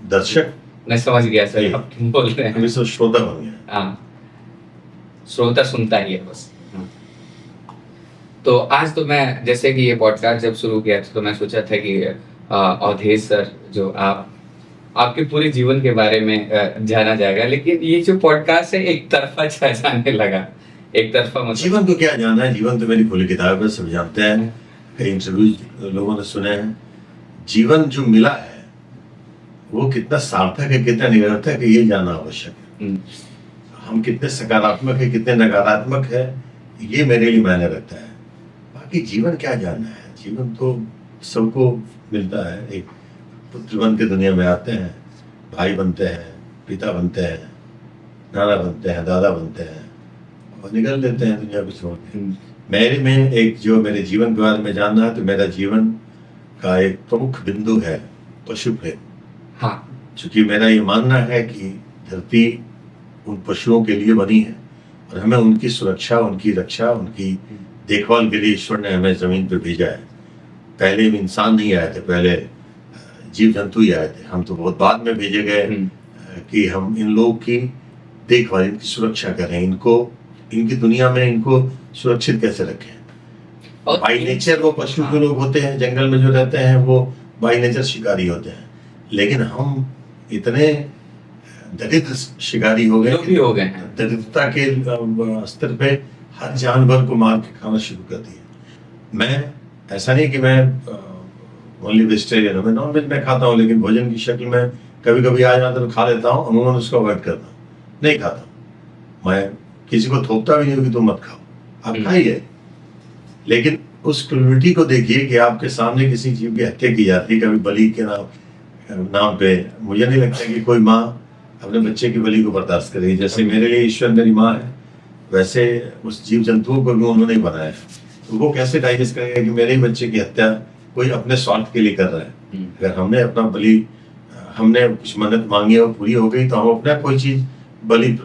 दर्शक मैं समझ गया सर नहीं। आप क्यों बोल रहे हैं। अभी सब श्रोता बन गया। हाँ, श्रोता सुनता ही है बस। हाँ। तो आज तो मैं, जैसे कि ये पॉडकास्ट जब शुरू किया तो मैं सोचा था कि अवधेश सर, जो आपके पूरे जीवन के बारे में जाना जाएगा, लेकिन ये जो पॉडकास्ट है एक तरफा जाने लगा, एक तरफा मतलब। जीवन को क्या जानना है, जीवन तो मेरी खुली किताब है, सब जानते हैं, कई इंटरव्यू लोगों ने सुने हैं। जीवन जो मिला है वो कितना सार्थक है, कितना निरर्थक है, ये जानना आवश्यक है। हम कितने सकारात्मक है, कितने नकारात्मक है, ये मेरे लिए मायने रखता है। बाकी जीवन क्या जानना है, जीवन तो सबको मिलता है। एक पुत्र बन के दुनिया में आते हैं, भाई बनते हैं, पिता बनते हैं, नाना बनते हैं, दादा बनते हैं, और निकल लेते हैं दुनिया को छोड़ के। मेरे में एक जो मेरे जीवन के बारे में जानना है, तो मेरा जीवन का एक प्रमुख बिंदु है पशु प्रेम। हाँ, चूंकि मेरा ये मानना है कि धरती उन पशुओं के लिए बनी है और हमें उनकी सुरक्षा, उनकी रक्षा, उनकी देखभाल के लिए ईश्वर ने हमें जमीन पर भेजा है। पहले भी इंसान नहीं आए थे, पहले जीव जंतु ही आए थे। हम तो बहुत बाद में भेजे गए कि हम इन लोगों की देखभाल, इनकी सुरक्षा करें, इनको इनकी दुनिया में इनको सुरक्षित कैसे रखें। और बाई नेचर वो पशु जो लोग होते हैं जंगल में जो रहते हैं, वो बाई नेचर शिकारी होते हैं, लेकिन हम इतने दरिद्र शिकारी हो गए, जो भी हो गए हैं। दरिद्रता के स्तर पे हर जानवर को मार के खाना शुरू कर दिया। मैं ऐसा नहीं कि मैं ओनली वेजिटेरियन हूँ, मैं नॉन वेज मैं खाता हूँ, लेकिन भोजन की शक्ल में कभी कभी आ जाता तो खा लेता हूँ, अमूमन उसको अवॉइड करता हूँ, नहीं खाता हूँ। मैं किसी को थोपता भी नहीं हूँ कि तुम मत खाओ, आप खाइए, लेकिन उस क्रूरटी को देखिए कि आपके सामने किसी जीव की हत्या की जाती है, कभी बलि के नाम पे। मुझे नहीं लगता कि कोई माँ अपने बच्चे की बलि को बर्दाश्त करेगी। जैसे मेरे लिए ईश्वर मेरी माँ है, वैसे उस जीव जंतुओं को भी उन्होंने ही बनाया, तो वो कैसे डाइजेस्ट करेगा कि मेरे ही बच्चे की हत्या कोई अपने स्वार्थ के लिए कर रहा है। अगर हमने अपना बलि, हमने कुछ मन्नत मांगी और पूरी हो गई, तो हम अपना कोई चीज बलि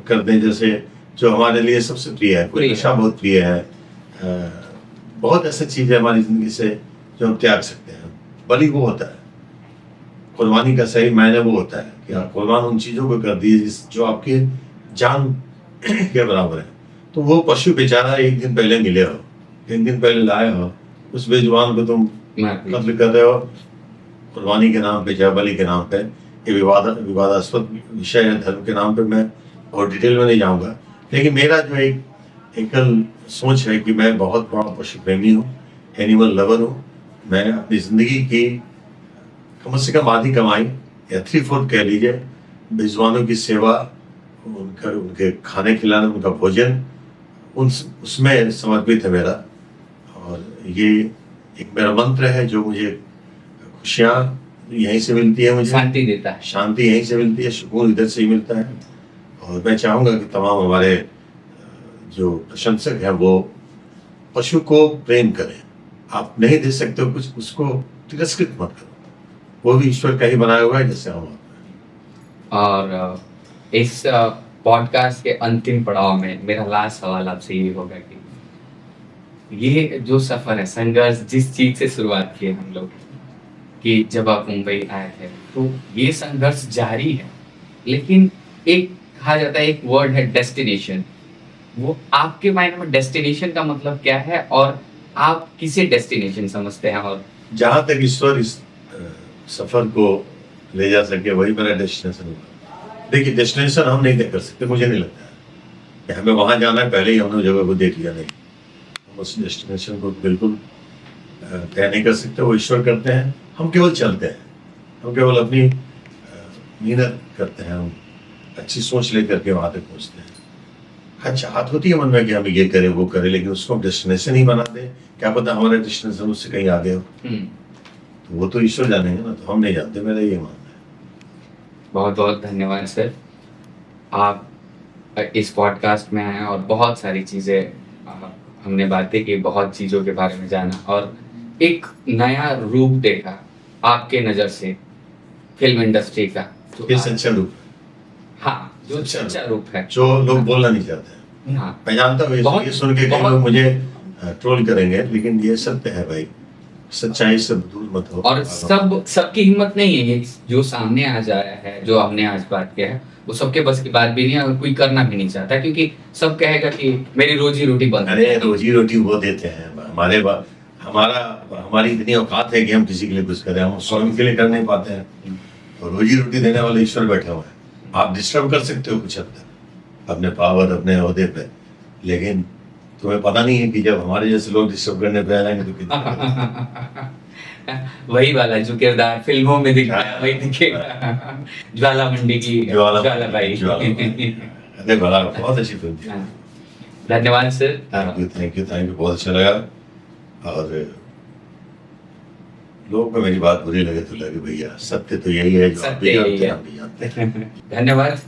कर दें। जैसे जो हमारे लिए सबसे प्रिय है, कोई नशा बहुत प्रिय है, बहुत ऐसी चीजें हमारी जिंदगी से जो हम त्याग सकते हैं, बलि वो होता है। कुर्बानी का सही मायने वो होता है कि आप कुर्बान उन चीजों को कर दिए जो आपके जान के बराबर है। तो वो पशु बेचारा एक दिन पहले मिले हो, एक दिन पहले लाए हो, उस बेजुबान को तुम कत्ल कर रहे हो कुर्बानी के नाम पे, बलि के नाम पे। ये विवादास्पद विषय है धर्म के नाम पे, मैं और डिटेल में नहीं जाऊंगा, लेकिन मेरा जो एकल सोच है कि मैं बहुत बड़ा पशु प्रेमी हूँ, एनिमल लवर हूँ। मैं अपनी जिंदगी की कम से कम आधी कमाई या 3/4 कह लीजिए बेजुबानों की सेवा, उनके खाने खिलाने, उनका भोजन, उसमें समर्पित है मेरा। और ये एक मेरा मंत्र है जो मुझे खुशियाँ यहीं से मिलती है, मुझे शांति देता है, शांति यहीं से मिलती है, सुकून इधर से ही मिलता है। और मैं चाहूँगा कि तमाम हमारे जो प्रशंसक है वो पशु को प्रेम करें। आप नहीं दे सकते हो कुछ, उसको तिरस्कृत मत करो। वो भी ईश्वर का ही बनाया हुआ है जैसे हम। और इस पॉडकास्ट के अंतिम पड़ाव में मेरा लास्ट सवाल आपसे ये होगा कि ये जो सफर है, संघर्ष, जिस चीज से शुरुआत की है हम लोग कि जब आप मुंबई आए थे, तो ये संघर्ष जारी है, लेकिन एक कहा जाता है, एक वर्ड है डेस्टिनेशन। वो आपके मायने में डेस्टिनेशन का मतलब क्या है, और आप किसे डेस्टिनेशन समझते हैं? और जहां तक ईश्वर इस सफर को ले जा सके वही मेरा डेस्टिनेशन होगा। देखिए, डेस्टिनेशन हम नहीं तय कर सकते, मुझे नहीं लगता है कि हमें वहां जाना है, पहले ही हमने जगह को देख लिया। नहीं, हम उस डेस्टिनेशन को बिल्कुल तय नहीं कर सकते, वो ईश्वर करते हैं। हम केवल चलते हैं, हम केवल अपनी मेहनत करते हैं, हम अच्छी सोच लेकर के वहां तक पहुंचते हैं। हाँ, चाहत होती है मन में कि हम ये करें वो करें, लेकिन उसको हम डेस्टिनेशन ही बना दें। क्या पता हमारा डेस्टिनेशन उससे कहीं आगे हो, तो वो तो ईश्वर जानेंगे ना, तो हम नहीं जानते। मेरा ये मानना है। बहुत बहुत धन्यवाद सर, आप इस पॉडकास्ट में आए और बहुत सारी चीज़ें हमने बातें की, बहुत चीज़ों के बारे में जाना और एक नया रूप देखा आपके नज़र से फिल्म इंडस्ट्री का। तो ये सच्चा रूप है। हाँ, जो सच्चा रूप है, जो लोग बोलना नहीं चाहते हैं। हाँ, मैं जानता हूँ ये सुन के कई लोग मुझे ट्रोल करेंगे, लेकिन ये सत्य है भाई। सच्चाई से दूर मत हो। और सबकी हिम्मत नहीं है। ये जो सामने आ जाया है, जो हमने आज बात किया है, वो सबके बस की बात भी नहीं है और कोई करना भी नहीं चाहता, क्योंकि सब कहेगा कि मेरी रोजी रोटी बंद है। अरे रोजी रोटी वो देते हैं, हमारी इतनी औकात है कि हम किसी के लिए कुछ करें, हम स्वयं के लिए कर नहीं पाते हैं। और रोजी रोटी देने वाले ईश्वर बैठे हुए हैं। आप डिस्टर्ब कर सकते हो कुछ हद तक अपने पावर, अपने ओहदे पे, लेकिन तुम्हें पता नहीं है कि जब हमारे जैसे लोग डिस्टर्ब करने पे आ जाएंगे तो कितना वही वाला जो किरदार फिल्मों में दिखाया वही दिखेगा। ज्वाला मंडी की ज्वाला भाई। अरे बड़ा, बहुत अच्छी फिल्म थी। धन्यवाद सर। थैंक यू, बहुत अच्छा लगा। और लोगों को मेरी बात बुरी लगे तो लगे, भैया सत्य तो यही है जो आप भी जानते हैं, हम भी जानते हैं। धन्यवाद।